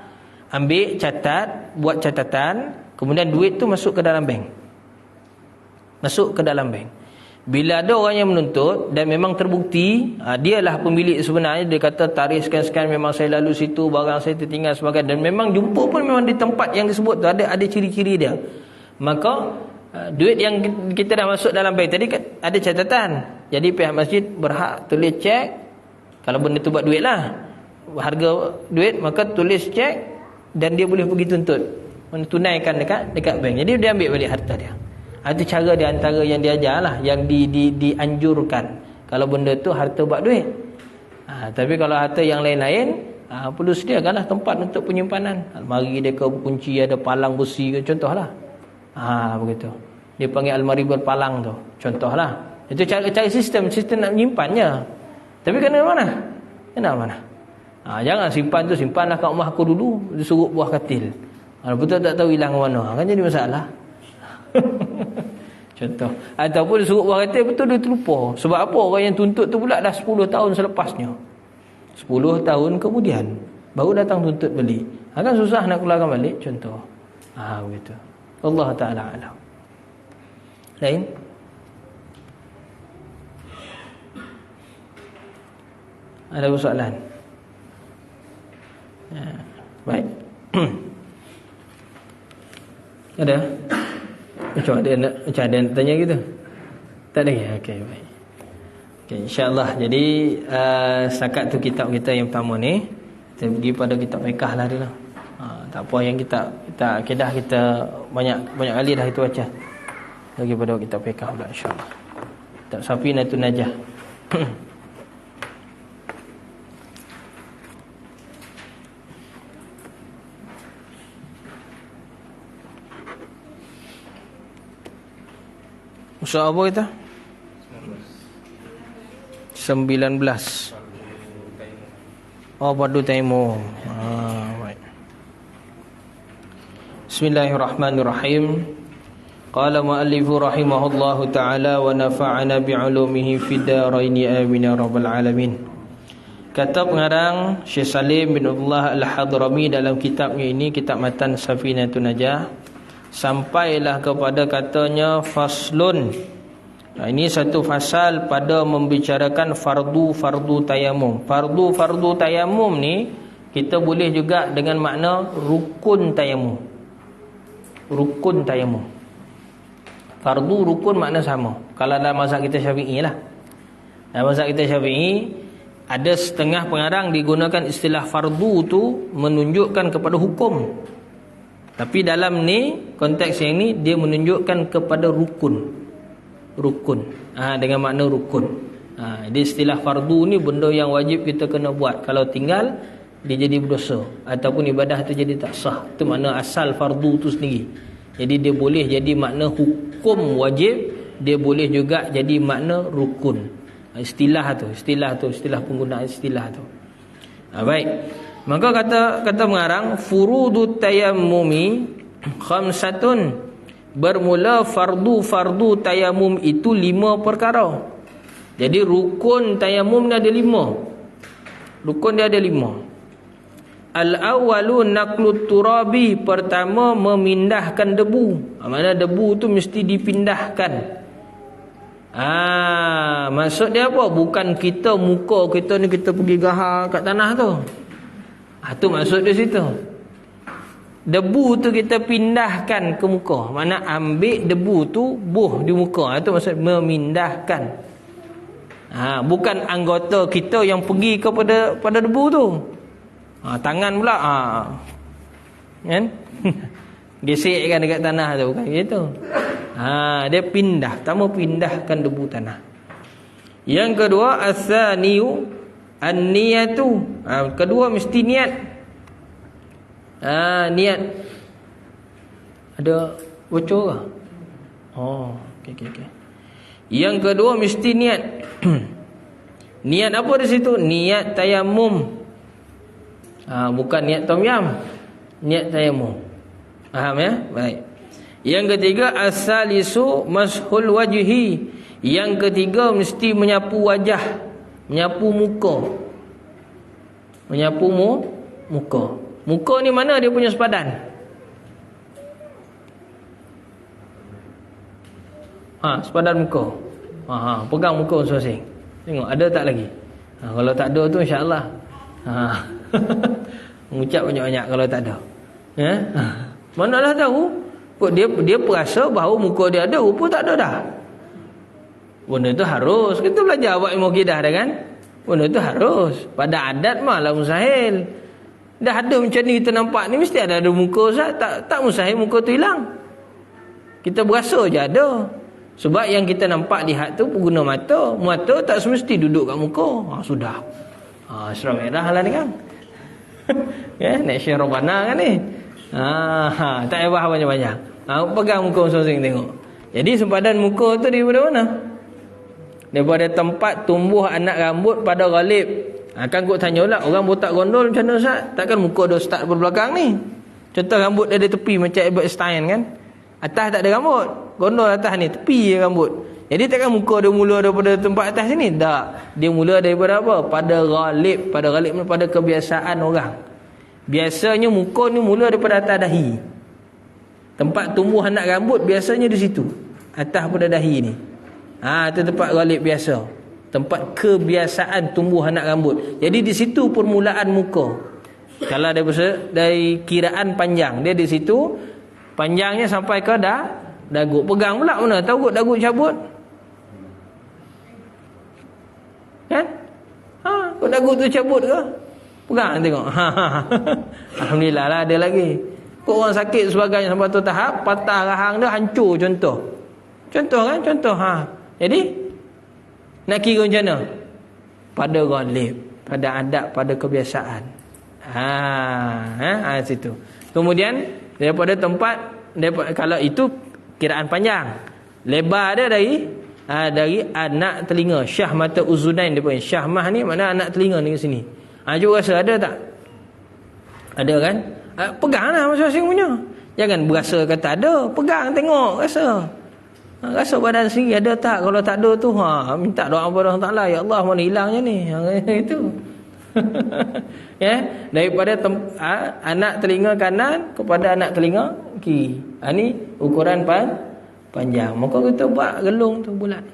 ambil catat, buat catatan, kemudian duit tu masuk ke dalam bank. Masuk ke dalam bank. Bila ada orang yang menuntut dan memang terbukti dialah pemilik sebenarnya, dia kata tarikh sekian-sekian memang saya lalu situ, barang saya tertinggal sebagainya, dan memang jumpa pun memang di tempat yang disebut tu ada ciri-ciri dia, maka duit yang kita dah masuk dalam bank tadi ada catatan. Jadi pihak masjid berhak tulis cek, kalau benda tu buat duit lah, harga duit, maka tulis cek dan dia boleh pergi tuntut, tunaikan dekat bank. Jadi dia ambil balik harta dia. Itu cara di antara yang diajar lah, yang dianjurkan. Kalau benda tu harta buat duit. Tapi kalau harta yang lain-lain, perlu sediakanlah tempat untuk penyimpanan. Almari dia ke kunci, ada palang besi ke, contohlah. Begitu. Dia panggil almari berpalang tu, contohlah. Itu cara sistem nak menyimpannya. Tapi kena mana? Mana? Jangan simpanlah kat rumah aku dulu, disuruh buah katil. Betul tak tahu hilang mana, kan jadi masalah. Contoh. Ataupun disuruh buah katil, betul dia terlupa. Sebab apa? Orang yang tuntut tu pula dah 10 tahun selepasnya, 10 tahun kemudian baru datang tuntut beli. Kan susah nak keluarkan balik, contoh. Begitu. Allah Ta'ala alam. Lain? Ada soalan? Baik. Ada? Macam ada nak tanya gitu? Tak ada ya? Okey, baik. Okey, insya-Allah. Jadi setakat tu kitab kita yang pertama ni. Kita pergi pada kitab fiqh lah dulu. Tak apa yang kita akidah kita banyak kali dah itu baca. Lagi pada kitab fiqh pula insya-Allah. Kitab Safinatun Najah. Usaha apa kita? 19. Fardu tayammum. Baik. Bismillahirrahmanirrahim. Qala muallifu rahimahullahu ta'ala wa nafa'ana bi'ulumihi fid dharain amin ya rabbal alamin. Kata pengarang Syekh Salim bin Abdullah Al-Hadrami dalam kitabnya ini, kitab matan Safinatun Najah, sampailah kepada katanya faslun. Ini satu fasal pada membicarakan fardu tayamum. Fardu tayamum ni kita boleh juga dengan makna rukun tayamum. Rukun tayamum. Fardu rukun makna sama. Kalau dalam mazhab kita Syafi'i lah. Dalam mazhab kita Syafi'i ada setengah pengarang digunakan istilah fardu tu menunjukkan kepada hukum. Tapi dalam ni, konteks yang ni, dia menunjukkan kepada rukun. Dengan makna rukun. Jadi istilah fardu ni benda yang wajib kita kena buat. Kalau tinggal, dia jadi berdosa. Ataupun ibadah tu jadi tak sah. Itu makna asal fardu tu sendiri. Jadi dia boleh jadi makna hukum wajib. Dia boleh juga jadi makna rukun. Istilah penggunaan istilah tu. Baik. Maka kata mengarang furudut tayammumi khamsatun, bermula fardu tayammum itu 5 perkara. Jadi rukun tayammum dia ada 5. Rukun dia ada 5. Al-awwalu naqlut turabi, pertama memindahkan debu. Maksudnya debu tu mesti dipindahkan. Maksud dia apa? Bukan muka kita ni kita pergi gahar kat tanah tu. Itu maksud dia situ. Debu tu kita pindahkan ke muka. Mana ambil debu tu buh di muka. Itu maksud memindahkan. Bukan anggota kita yang pergi pada debu tu. Tangan pula kan? Gesekkan dekat tanah tu, bukan gitu. Dia pindah. Pertama pindahkan debu tanah. Yang kedua as-saniyu an-niyatu. Kedua mesti niat. Niat. Ada bocor ke? Okey. Yang kedua mesti niat. Niat apa di situ? Niat tayamum. Bukan niat tom yam. Niat tayamum. Faham ya? Baik. Yang ketiga as-salisu mashul wajhi. Yang ketiga mesti menyapu wajah, menyapu muka. Menyapu muka. Muka ni mana dia punya sepadan? Sepadan muka. Pegang muka masing-masing. Tengok ada tak lagi? Kalau tak ada tu insya-Allah. Mengucap banyak-banyak kalau tak ada. Manalah tahu? Dia perasa bahawa muka dia ada, rupa tak ada dah. Benda tu harus kita belajar buat ilmu akidah dah kan? Benda tu harus. Pada adat malah mustahil. Dah ada macam ni kita nampak ni mesti ada muka Ustaz. Tak mustahil muka tu hilang. Kita berasa je ada. Sebab yang kita nampak lihat tu pengguna mata. Mata tak semesti duduk kat muka. Sudah. Serah merah lah ni kan. Nak share Rabbana kan ni. Tak payah banyak-banyak. Pegang muka masing-masing tengok. Jadi sempadan muka tu daripada mana? Daripada tempat tumbuh anak rambut pada ghalib. Kan kau tanyalah, orang botak gondol macam mana Ustaz? Takkan muka dia start berbelakang ni? Contoh rambut dia ada tepi macam Albert Einstein kan? Atas tak ada rambut. Gondol atas ni, tepi je rambut. Jadi takkan muka dia mula daripada tempat atas sini? Tak. Dia mula daripada apa? Pada ghalib. Pada ghalib ni pada kebiasaan orang. Biasanya muka ni mula daripada atas dahi. Tempat tumbuh anak rambut biasanya di situ. Atas pada dahi ni. Itu tempat ghalib biasa. Tempat kebiasaan tumbuh anak rambut. Jadi di situ permulaan muka. Kalau dari kiraan panjang, dia di situ panjangnya sampai ke dagu. Pegang pula mana? Tahu kot dagu cabut? Kan? Kok dagu tu cabut ke? Pegang tengok. Alhamdulillah lah ada lagi. Kok orang sakit sebagainya sampai tu tahap patah rahang dia hancur contoh. Contoh kan? Contoh. Jadi nak kira macam mana? Pada ghalib, pada adab, pada kebiasaan. Situ. Kemudian daripada kalau itu kiraan panjang. Lebar dia dari anak telinga, syah mata uzunain dia panggil. Syah mah ni mana anak telinga ni ke sini. Cuba rasa ada tak? Ada kan? Peganglah masing-masing punya. Jangan berasa kata ada, pegang tengok rasa. Rasa badan sendiri ada tak? Kalau tak ada tu minta doa kepada Allah Taala, ya Allah mana hilangnya ni. Itu. Daripada anak telinga kanan kepada anak telinga kiri. Ni ukuran panjang. Maka kita buat gelung tu bulat.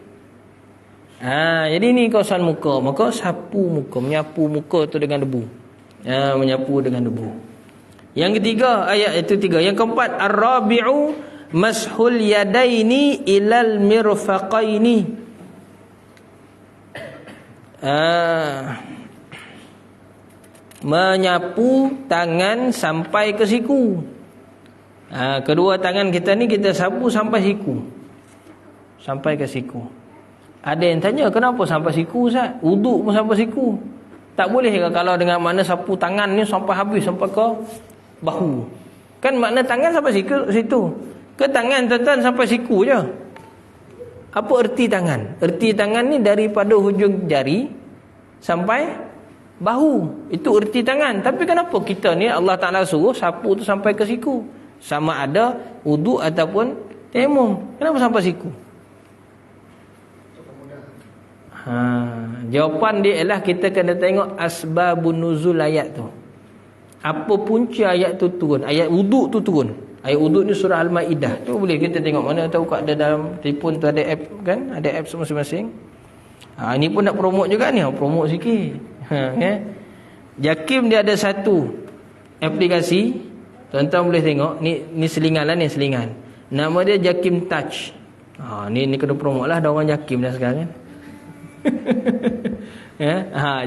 Jadi ni kawasan muka. Maka sapu muka, menyapu muka tu dengan debu. Menyapu dengan debu. Yang ketiga, ayat itu 3. Yang keempat, ar-rabi'u mashul yadaini ilal mirfaqaini. Menyapu tangan sampai ke siku. Kedua tangan kita ni kita sapu sampai siku. Sampai ke siku. Ada yang tanya, kenapa sampai siku Ustaz? Wuduk pun sampai siku. Tak boleh ke kalau dengan makna sapu tangan ni sampai habis, sampai ke bahu? Kan makna tangan sampai situ. Ke tangan tuan-tuan sampai siku je. Apa erti tangan? Erti tangan ni daripada hujung jari sampai bahu. Itu erti tangan. Tapi kenapa kita ni Allah Ta'ala suruh sapu tu sampai ke siku? Sama ada wuduk ataupun tayamum. Kenapa sampai siku? Jawapan dia ialah kita kena tengok asbabun nuzul ayat tu. Apa punca ayat tu turun? Ayat wuduk tu turun. Ayat wuduk ni surah Al-Maidah. Tu boleh kita tengok, mana tahu kat ada dalam telefon tu ada app kan? Ada app masing-masing. Ini pun nak promote juga ni, promote sikit. Jakim dia ada satu aplikasi. Tuan-tuan boleh tengok, ni selingan lah ni, selingan. Nama dia Jakim Touch. Ni kena promote lah, ada orang Jakim dah sekarang kan.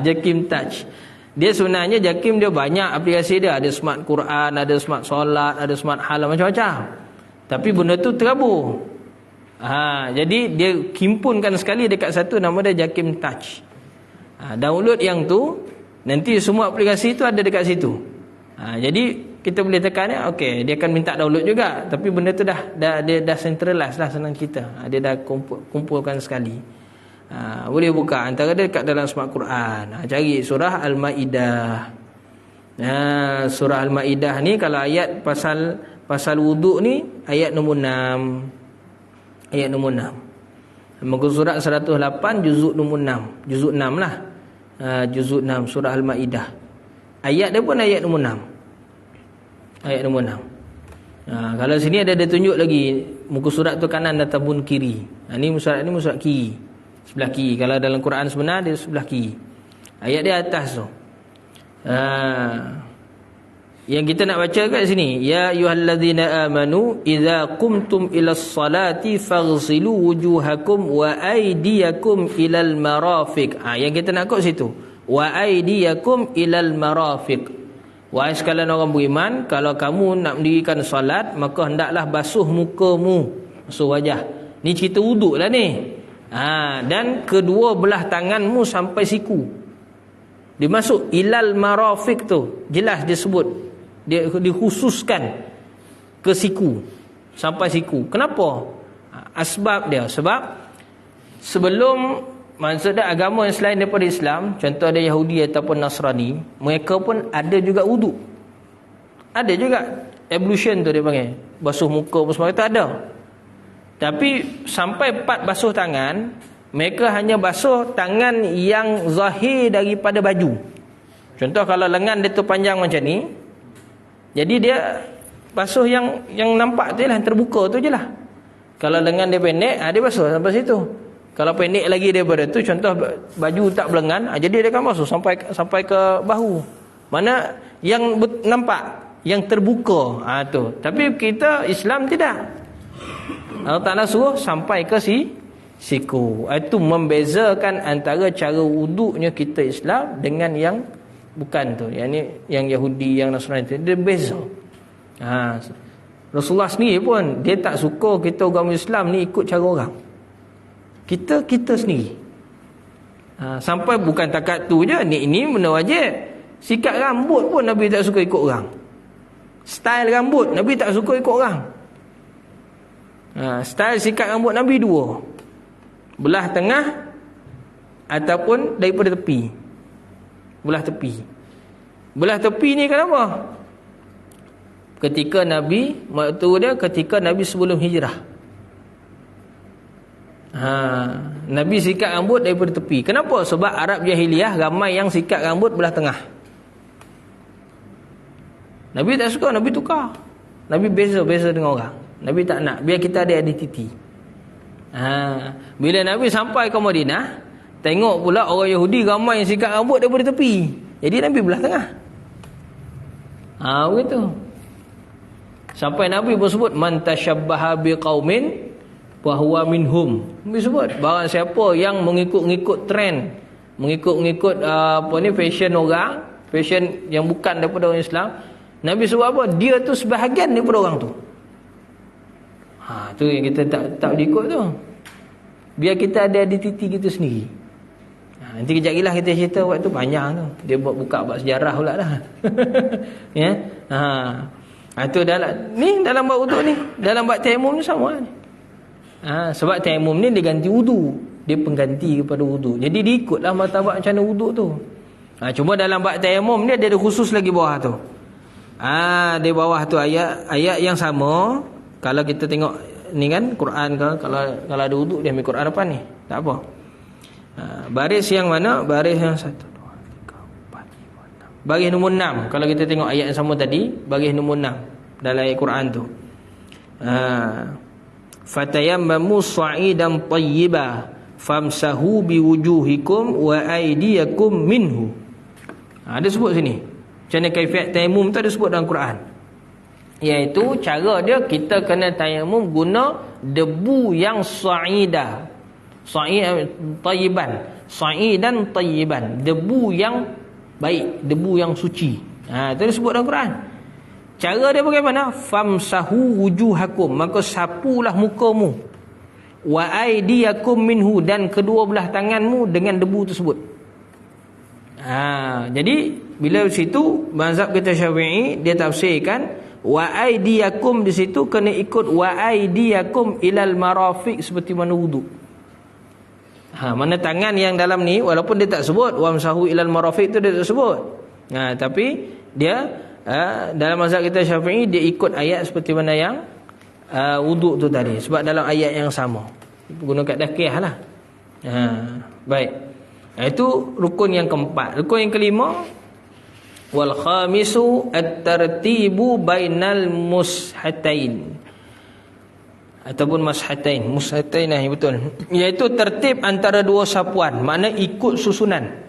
Jakim Touch. Dia sebenarnya Jakim dia banyak aplikasi dia. Ada smart Quran, ada smart solat, ada smart halal, macam-macam. Tapi benda tu terabur. Jadi dia himpunkan sekali dekat satu, nama dia Jakim Touch. Download yang tu, nanti semua aplikasi tu ada dekat situ. Jadi kita boleh tekan ya, okey, dia akan minta download juga. Tapi benda tu dia dah centralize lah, senang kita. Dia dah kumpulkan sekali. Boleh buka antara dia dekat dalam smart Quran. Cari surah Al-Maidah. Surah Al-Maidah ni kalau ayat pasal wuduk ni ayat nombor 6. Ayat nombor 6. Muka surat 108 juzuk nombor 6. Juzuk 6 lah. Juzuk 6 surah Al-Maidah. Ayat dia pun ayat nombor 6. Ayat nombor 6. Kalau sini ada dia tunjuk lagi muka surat tu kanan ataupun kiri. Ni surat kiri. Sebelah kiri. Kalau dalam Quran sebenar dia sebelah kiri. Ayat dia atas tu. Yang kita nak baca kat sini, ya ayyuhallazina amanu idza qumtum ilas salati faghsilu wujuhakum wa aydiyakum ilal marafiq. Yang kita nak kat situ. Wa aydiyakum ilal marafiq. Wahai sekalian orang beriman, kalau kamu nak mendirikan solat, maka hendaklah basuh mukamu, basuh wajah. Ni cerita wuduk lah ni. Dan kedua belah tanganmu sampai siku. Dia masuk ilal marafiq tu. Jelas dia sebut. Dia dikhususkan ke siku, sampai siku. Kenapa? Asbab dia, sebab sebelum, maksudnya agama yang selain daripada Islam, contoh ada Yahudi ataupun Nasrani, mereka pun ada juga wuduk. Ada juga ablution tu dia panggil, basuh muka apa semua itu ada. Tapi sampai 4 basuh tangan, mereka hanya basuh tangan yang zahir daripada baju. Contoh kalau lengan dia tu panjang macam ni, jadi dia basuh yang nampak tu je lah, yang terbuka tu je lah. Kalau lengan dia pendek, dia basuh sampai situ. Kalau pendek lagi daripada tu, contoh baju tak berlengan, jadi dia akan basuh sampai ke bahu. Mana yang nampak, yang terbuka, tu. Tapi kita Islam tidak. Allah Ta'ala suruh sampai ke siku. Itu membezakan antara cara wuduknya kita Islam dengan yang bukan tu. Yang ni, yang Yahudi, yang Nasrani tu, dia beza. Rasulullah sendiri pun dia tak suka kita agama Islam ni ikut cara orang. Kita sendiri. Sampai bukan takat tu je, ini benda wajib. Sikat rambut pun Nabi tak suka ikut orang. Style rambut Nabi tak suka ikut orang. Style sikat rambut Nabi 2. Belah tengah ataupun daripada tepi. Belah tepi ni kenapa? Ketika Nabi, waktu dia ketika Nabi sebelum hijrah. Nabi sikat rambut daripada tepi. Kenapa? Sebab Arab jahiliyah ramai yang sikat rambut belah tengah. Nabi tak suka, Nabi tukar. Nabi beza dengan orang. Nabi tak nak, biar kita ada identiti. Bila Nabi sampai ke Madinah, tengok pula orang Yahudi ramai yang sikat rambut daripada tepi. Jadi Nabi belah tengah. Begitu. Sampai Nabi pun sebut man tashabbaha biqaumin fahuwa minhum. Nabi sebut barang siapa yang mengikut-ngikut trend, mengikut-ngikut fashion orang, fashion yang bukan daripada orang Islam, Nabi sebut apa? Dia tu sebahagian daripada orang tu. Tu yang kita tak ikut tu. Biar kita ada identiti kita sendiri. Nanti kejap lagi kita cerita waktu banyak tu. Dia buka bab sejarah pula dah. Ya. Itu dalam bab wuduk ni, dalam bab tayammum ni sama ni. Sebab tayammum ni dia ganti wudu. Dia pengganti kepada wudu. Jadi diikutlah martabat macam mana wuduk tu. Cuma dalam bab tayammum ni dia ada khusus lagi bawah tu. Di bawah tu ayat yang sama. Kalau kita tengok ni kan Quran ke, kalau ada wuduk dia ambil Quran depan ni. Tak apa. Baris yang mana? Baris yang 1, 2, 3, 4, 5, 6. Baris nombor 6. Kalau kita tengok ayat yang sama tadi, baris nombor 6 dalam ayat Quran tu. Fatayammamu sa'idan tayyiba famsahu biwujuhikum wa aydiyakum minhu. Ada sebut sini. Macam mana kaifiat tayammum tu ada sebut dalam Quran. Iaitu cara dia, kita kena tayammum guna debu yang sa'idah. Tayyiban, sa'idan tayyiban, debu yang baik, debu yang suci. Itu disebut dalam Quran. Cara dia bagaimana? Famsahu wujuhakum, maka sapulah mukamu, wa aydiyakum minhu, dan kedua belah tanganmu dengan debu tersebut. Jadi bila situ mazhab kita Syafi'i dia tafsirkan wa aydiyakum, di situ kena ikut wa aydiyakum ilal marafiq, seperti mana wudu. Mana tangan yang dalam ni, walaupun dia tak sebut wamsahu ilal marafiq tu dia tak sebut. Tapi dia dalam mazhab kita Syafi'i dia ikut ayat seperti mana yang wuduk tu tadi, sebab dalam ayat yang sama. Guna kat dakiyah lah. Baik. Itu rukun yang keempat. Rukun yang kelima, wal khamisu at-tartibu bainal mushatain, ataupun mashatain. Mushatain lah, betul. Iaitu tertib antara dua sapuan. Makna ikut susunan.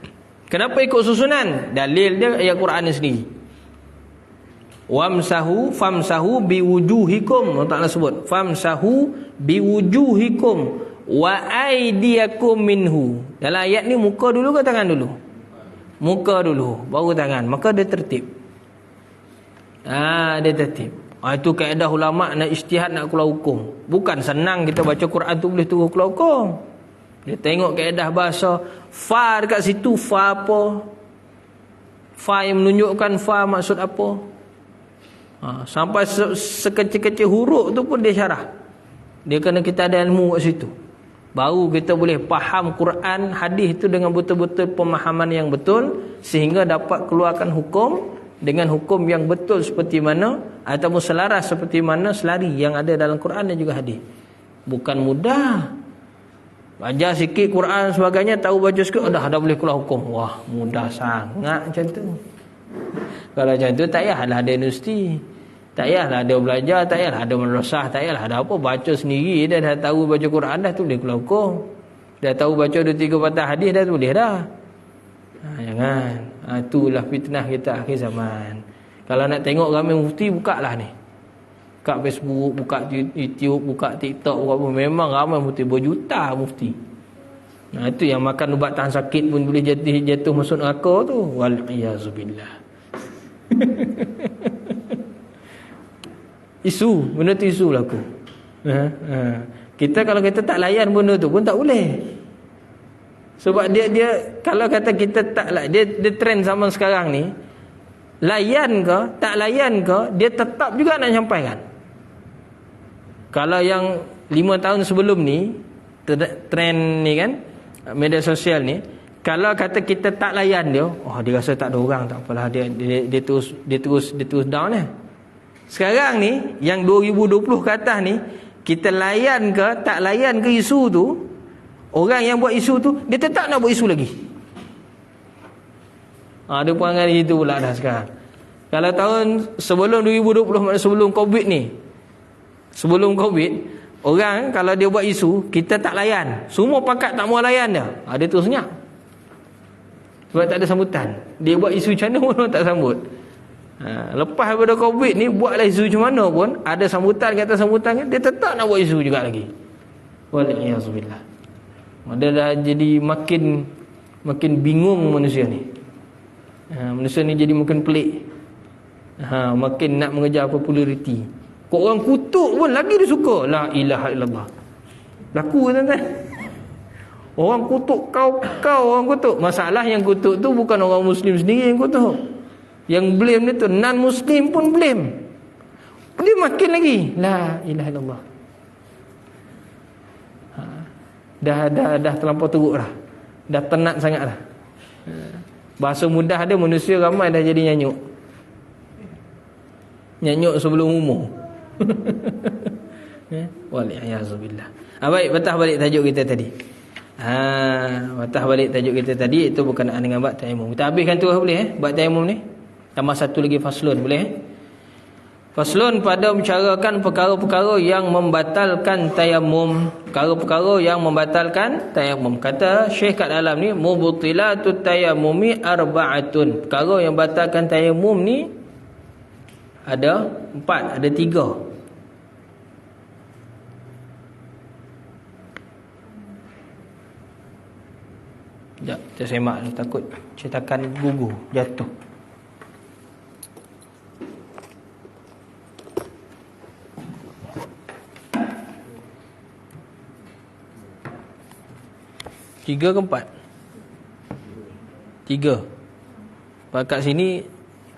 Kenapa ikut susunan? Dalil dia ayat Quran ni sendiri. famsahu biwujuhikum. Allah Ta'ala sebut famsahu biwujuhikum wa aydiyakum minhu. Dalam ayat ni muka dulu ke tangan dulu? Muka dulu baru tangan. Maka dia tertib. Dia tertib. Itu kaedah ulama' nak ijtihad, nak keluar hukum. Bukan senang kita baca Quran tu boleh terus keluar hukum. Dia tengok kaedah bahasa. Fa dekat situ, fa apa? Fa yang menunjukkan fa maksud apa? Sampai sekecil-kecil huruf tu pun dia syarah. Dia kena kita ada ilmu kat situ. Baru kita boleh faham Quran, hadis tu dengan betul-betul pemahaman yang betul, sehingga dapat keluarkan hukum dengan hukum yang betul seperti mana, ataupun selaras seperti mana selari yang ada dalam Quran dan juga hadis. Bukan mudah. Belajar sikit Quran sebagainya, tahu baca sikit, dah boleh keluar hukum. Wah, mudah sangat macam tu. Kalau macam tu tak payahlah ada universiti, tak payahlah ada belajar, tak payahlah ada madrasah, tak payahlah ada apa, baca sendiri dah tahu baca Quran, dah tu boleh keluar hukum. Dah tahu baca 2-3 patah hadis, dah boleh dah. Jangan. Itulah fitnah kita akhir zaman. Kalau nak tengok ramai mufti, bukalah ni. Buka Facebook, buka YouTube, buka TikTok, buka apa. Memang ramai mufti, berjuta mufti. Itu yang makan ubat tahan sakit pun boleh jatuh masuk neraka tu. Wal-iyazubillah. Isu, benda tu isu laku. Kita kalau kita tak layan benda tu pun tak boleh. Sebab dia kalau kata kita tak dia trend zaman sekarang ni, layan ke tak layan ke, dia tetap juga nak sampaikan. Kalau yang 5 tahun sebelum ni, trend ni kan, media sosial ni, kalau kata kita tak layan dia, dia rasa tak ada orang, tak apalah, dia terus down lah. Sekarang ni yang 2020 ke atas ni, kita layan ke tak layan ke isu tu, orang yang buat isu tu dia tetap nak buat isu lagi. Ada perangai itu pula dah sekarang. Kalau tahun sebelum 2020, maknanya sebelum Covid ni, sebelum Covid, orang kalau dia buat isu, kita tak layan, semua pakat tak mau layan dia, dia terus senyap. Sebab tak ada sambutan. Dia buat isu macam mana pun orang tak sambut. Lepas daripada Covid ni, buatlah isu macam mana pun, ada sambutan kata sambutan, dia tetap nak buat isu juga lagi. Wal-iyazubillah. Dia dah jadi makin bingung manusia ni. Manusia ni jadi makin pelik. Makin nak mengejar populariti. Kok orang kutuk pun lagi dia suka. La ilaha illallah. Laku tuan-tuan. Orang kutuk kau orang kutuk. Masalah yang kutuk tu bukan orang Muslim sendiri yang kutuk. Yang blame ni tu non Muslim pun blame. Dia makin lagi la ilaha illallah. Dah terlampau teruk dah. Dah tenat sangat dah. Bahasa mudah dia, manusia ramai dah jadi nyanyuk. Nyanyuk sebelum umur. Waliyazubillah. Baik, patah balik tajuk kita tadi. Patah balik tajuk kita tadi, itu berkenaan dengan bab tayammum. Kita habiskan tu boleh bab tayammum ni. Tambah satu lagi faslun boleh Faslun pada membicarakan perkara-perkara yang membatalkan tayammum. Perkara-perkara yang membatalkan tayammum. Kata Syekh kat dalam ni, mubtilatut tayammumi arba'atun. Perkara yang batalkan tayammum ni ada 4, ada 3. Sekejap, kita semak ni, takut cetakan gugur, jatuh. Tiga ke 4? 3. Kat sini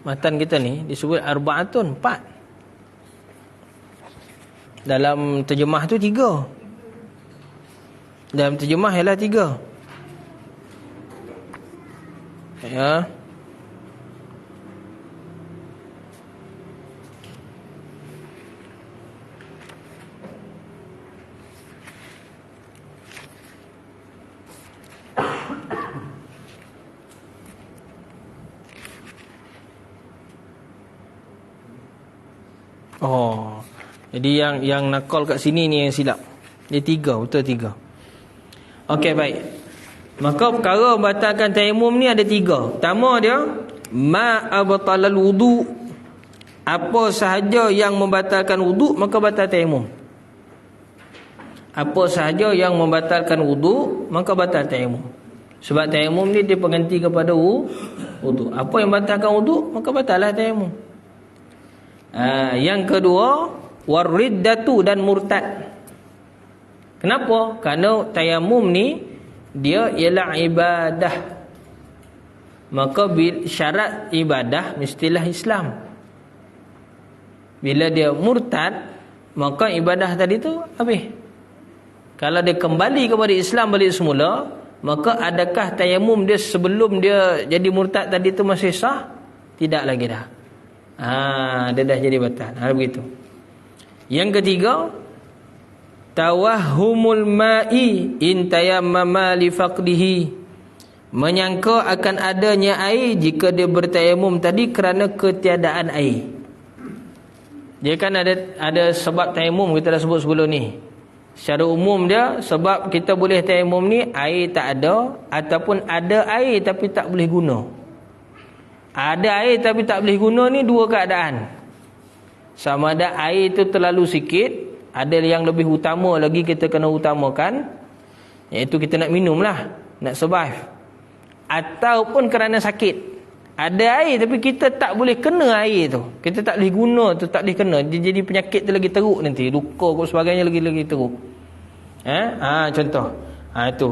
matan kita ni disebut arba'atun, 4. Dalam terjemah tu 3. Dalam terjemah ialah 3. Ya. Jadi yang nakal kat sini ni yang silap. Dia 3, betul 3. Okey, baik. Maka perkara membatalkan tayammum ni ada 3. Pertama dia ma abtalal wudu. Apa sahaja yang membatalkan wuduk, maka batal tayamum. Apa sahaja yang membatalkan wuduk, maka batal tayamum. Sebab tayamum ni dia pengganti kepada wuduk. Apa yang batalkan wuduk, maka batallah tayamum. Yang kedua, wariddatu dan murtad. Kenapa? Kerana tayamum ni dia ialah ibadah. Maka syarat ibadah mestilah Islam. Bila dia murtad, maka ibadah tadi tu habis. Kalau dia kembali kepada Islam balik semula, maka adakah tayamum dia sebelum dia jadi murtad tadi tu masih sah? Tidak lagi dah. Dia dah jadi batal. Begitu. Yang ketiga, tawahhumul ma'i in tayammama li faqdihi. Menyangka akan adanya air jika dia bertayamum tadi kerana ketiadaan air. Dia kan ada sebab tayamum, kita dah sebut sebelum ni. Secara umum dia, sebab kita boleh tayamum ni, air tak ada, ataupun ada air tapi tak boleh guna. Ada air tapi tak boleh guna ni dua keadaan. Sama ada air tu terlalu sikit, ada yang lebih utama lagi kita kena utamakan, iaitu kita nak minum lah, nak survive. Ataupun kerana sakit. Ada air tapi kita tak boleh kena air tu, kita tak boleh guna tu, tak boleh kena, dia jadi penyakit tu lagi teruk nanti, luka dan sebagainya lagi teruk. Contoh itu.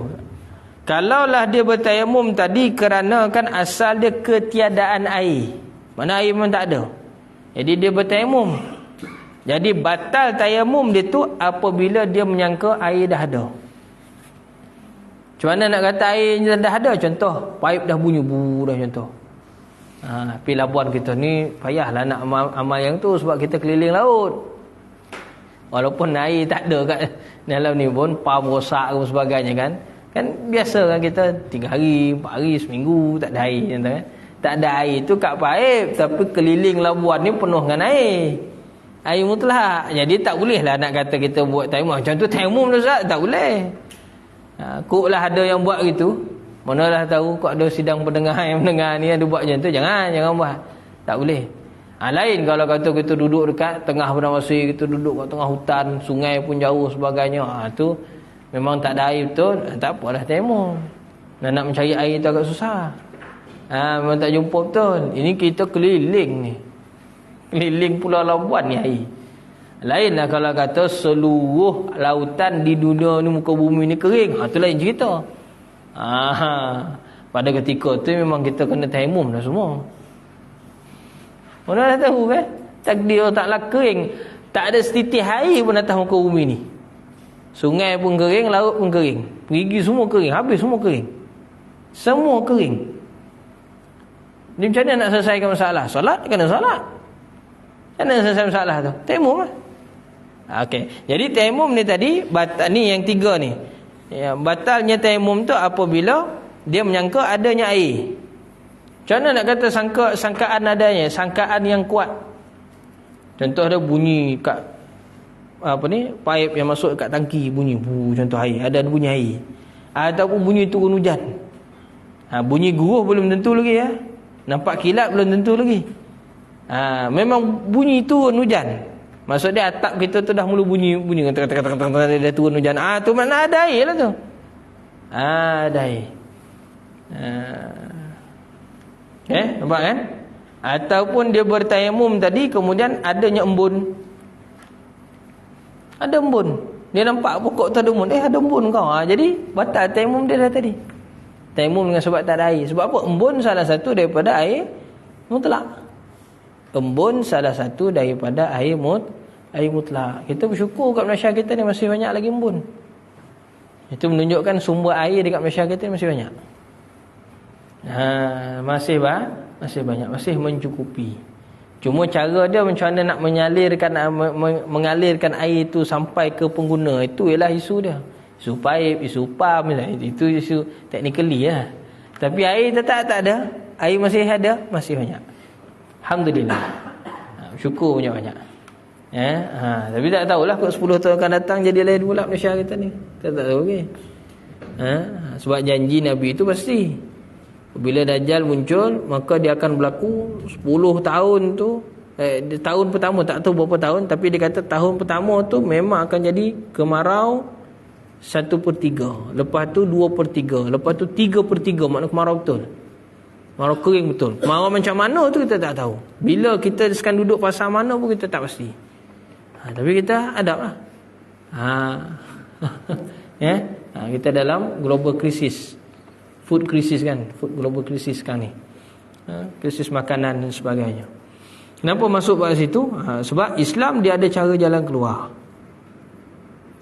Kalaulah dia bertayamum tadi kerana kan asal dia ketiadaan air, mana air memang tak ada, jadi dia bertayamum. Jadi batal tayamum dia tu apabila dia menyangka air dah ada. Macam mana nak kata air dah ada? Contoh, paip dah bunyi dah contoh. Tapi labuan kita ni payahlah nak amal yang tu, sebab kita keliling laut. Walaupun air tak ada kat dalam ni pun, pam rosak dan sebagainya kan. Kan biasa kan kita 3 hari, 4 hari, seminggu tak ada air kan. Tak ada air tu kat paip, tapi keliling labuan ni penuh dengan air. Air mutlak. Jadi tak boleh lah nak kata kita buat tayamum. Macam tu tayamum tu Ustaz, tak boleh. Kok lah ada yang buat gitu. Manalah tahu kok ada sidang pendengar yang mendengar ni ada buat macam tu. Jangan buat. Tak boleh. Lain kalau kata kita duduk dekat tengah padang pasir, kita duduk kat tengah hutan, sungai pun jauh sebagainya. Tu memang tak ada air betul, tak apalah tayamum. Nak mencari air tu agak susah. Memang tak jumpa betul. Ini kita keliling ni. Keliling Pulau Labuan ni air. Lainlah kalau kata seluruh lautan di dunia ni, muka bumi ni kering. Tu lain cerita. Pada ketika tu memang kita kena tayamum dah semua. Mana dah tahu kan, takdir taklah kering, tak ada setitik air pun atas muka bumi ni. Sungai pun kering, laut pun kering, perigi semua kering, habis semua kering, semua kering. Ni macam mana nak selesaikan masalah? Solat kena solat. Macam mana selesai masalah tu? Tayamum lah. Okey, jadi tayamum ni tadi batal, ni yang 3 ni. Batalnya tayamum tu apabila dia menyangka adanya air. Macam mana nak kata sangkaan adanya, sangkaan yang kuat? Contoh ada bunyi kat paip yang masuk kat tangki, bunyi contoh air, ada bunyi air. Ataupun bunyi turun hujan. Bunyi guruh belum tentu lagi ya. Nampak kilat belum tentu lagi. Memang bunyi turun hujan. Maksud dia atap kita tu dah mula bunyi dah turun hujan. Tu makna ada air lah tu. Ada air. Nampak kan? Ataupun dia bertayamum tadi, kemudian adanya embun. Ada embun. Dia nampak pokok tu ada embun. Ada embun kau. Jadi batal tayamum dia dah tadi. Tayamum dengan sebab tak ada air. Sebab apa? Embun salah satu daripada air mutlak. Embun salah satu daripada air mutlak. Kita bersyukur kat Malaysia kita ni masih banyak lagi embun. Itu menunjukkan sumber air dekat Malaysia kita ni masih banyak. Masih banyak, masih mencukupi. Cuma cara dia macam mana nak mengalirkan air itu sampai ke pengguna, itu ialah isu dia. Isu paip, isu pam, itu isu technically lah. Tapi air tetap tak ada. Air masih ada, masih banyak. Alhamdulillah. Syukur banyak-banyak. Tapi tak tahulah kok 10 tahun akan datang jadi lain pula Malaysia kita ni. Kita tak tahu ke. Sebab janji Nabi itu pasti. Bila Dajjal muncul, maka dia akan berlaku 10 tahun tu tahun pertama tak tahu berapa tahun, tapi dia kata tahun pertama tu memang akan jadi kemarau 1/3, lepas tu 2/3, lepas tu 3/3, maknanya kemarau betul, kemarau kering betul. Kemarau macam mana tu kita tak tahu, bila kita sekarang duduk pasal mana pun kita tak pasti. Tapi kita adab lah. Kita dalam global crisis, food crisis kan, food global crisis sekarang ni, krisis makanan dan sebagainya. Kenapa masuk pada situ? Sebab Islam dia ada cara jalan keluar,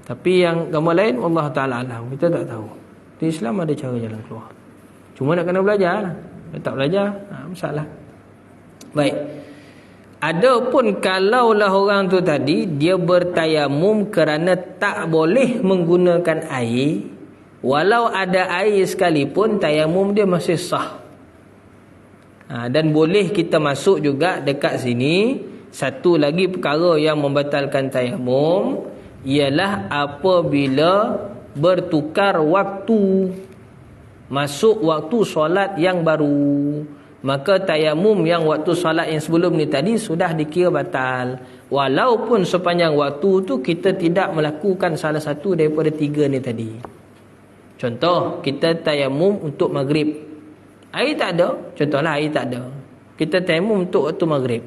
tapi yang gambar lain Allah Ta'ala alam, kita tak tahu. Di Islam ada cara jalan keluar, cuma nak kena belajar lah. Kalau tak belajar, masalah. Baik, adapun kalaulah orang tu tadi dia bertayamum kerana tak boleh menggunakan air, walau ada air sekalipun tayamum dia masih sah. Dan boleh kita masuk juga dekat sini, satu lagi perkara yang membatalkan tayamum ialah apabila bertukar waktu, masuk waktu solat yang baru, maka tayamum yang waktu solat yang sebelum ni tadi sudah dikira batal, walaupun sepanjang waktu tu kita tidak melakukan salah satu daripada 3 ni tadi. Contoh, kita tayamum untuk maghrib, air tak ada, contohlah air tak ada, kita tayamum untuk waktu maghrib.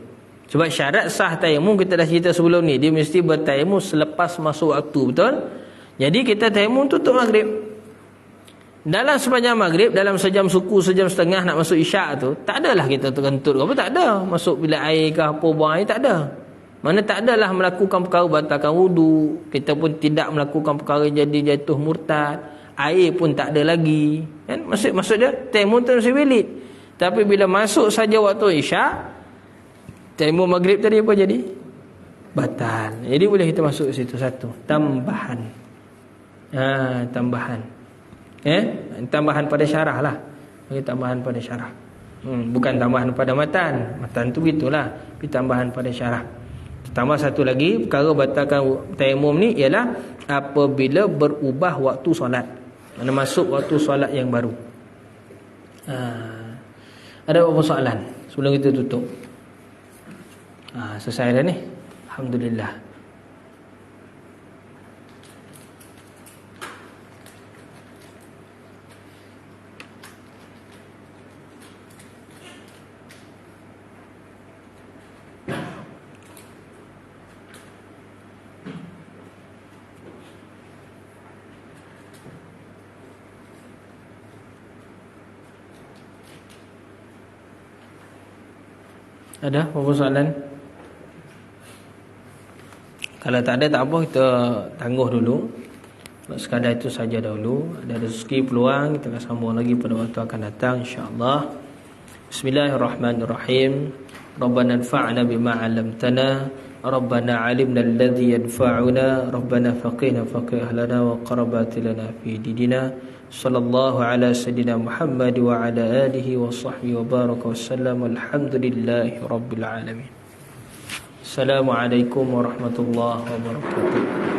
Sebab syarat sah tayamum kita dah cerita sebelum ni, dia mesti bertayamum selepas masuk waktu, betul? Jadi kita tayamum untuk maghrib. Dalam sepanjang maghrib, dalam sejam suku, sejam setengah nak masuk isyak tu, tak adalah kita terkentut apa, tak ada masuk bilik air ke apa, buang air, tak ada. Mana tak adalah melakukan perkara batalkan wudu, kita pun tidak melakukan perkara jadi jatuh murtad, air pun tak ada lagi kan? Maksud dia tayamum tu masih valid. Tapi bila masuk saja waktu isyak, tayamum maghrib tadi apa jadi? Batal. Jadi boleh kita masuk situ satu tambahan. Tambahan. Tambahan pada syarah lah. Tambahan pada syarah. Bukan tambahan pada matan. Matan tu gitulah. Tapi tambahan pada syarah. Tambah satu lagi perkara batalkan tayamum ni ialah apabila berubah waktu solat, mana masuk waktu solat yang baru. Ada beberapa soalan sebelum kita tutup? Selesai dah ni, alhamdulillah. Ada apa soalan? Kalau tak ada tak apa, kita tangguh dulu. Sekadar itu saja dahulu. Ada rezeki peluang kita akan sambung lagi pada waktu akan datang insya-Allah. Bismillahirrahmanirrahim. Rabbana anfa'na bima 'allamtana, Rabbana 'alimna alladhi yanfa'una, Rabbana faqihna faqih lana wa qarabati lana fi dinina. Sallallahu ala sayyidina Muhammad wa ala alihi wa sahbihi wa baraka wasallam. Alhamdulillahi rabbil alamin. Assalamualaikum warahmatullahi wabarakatuh.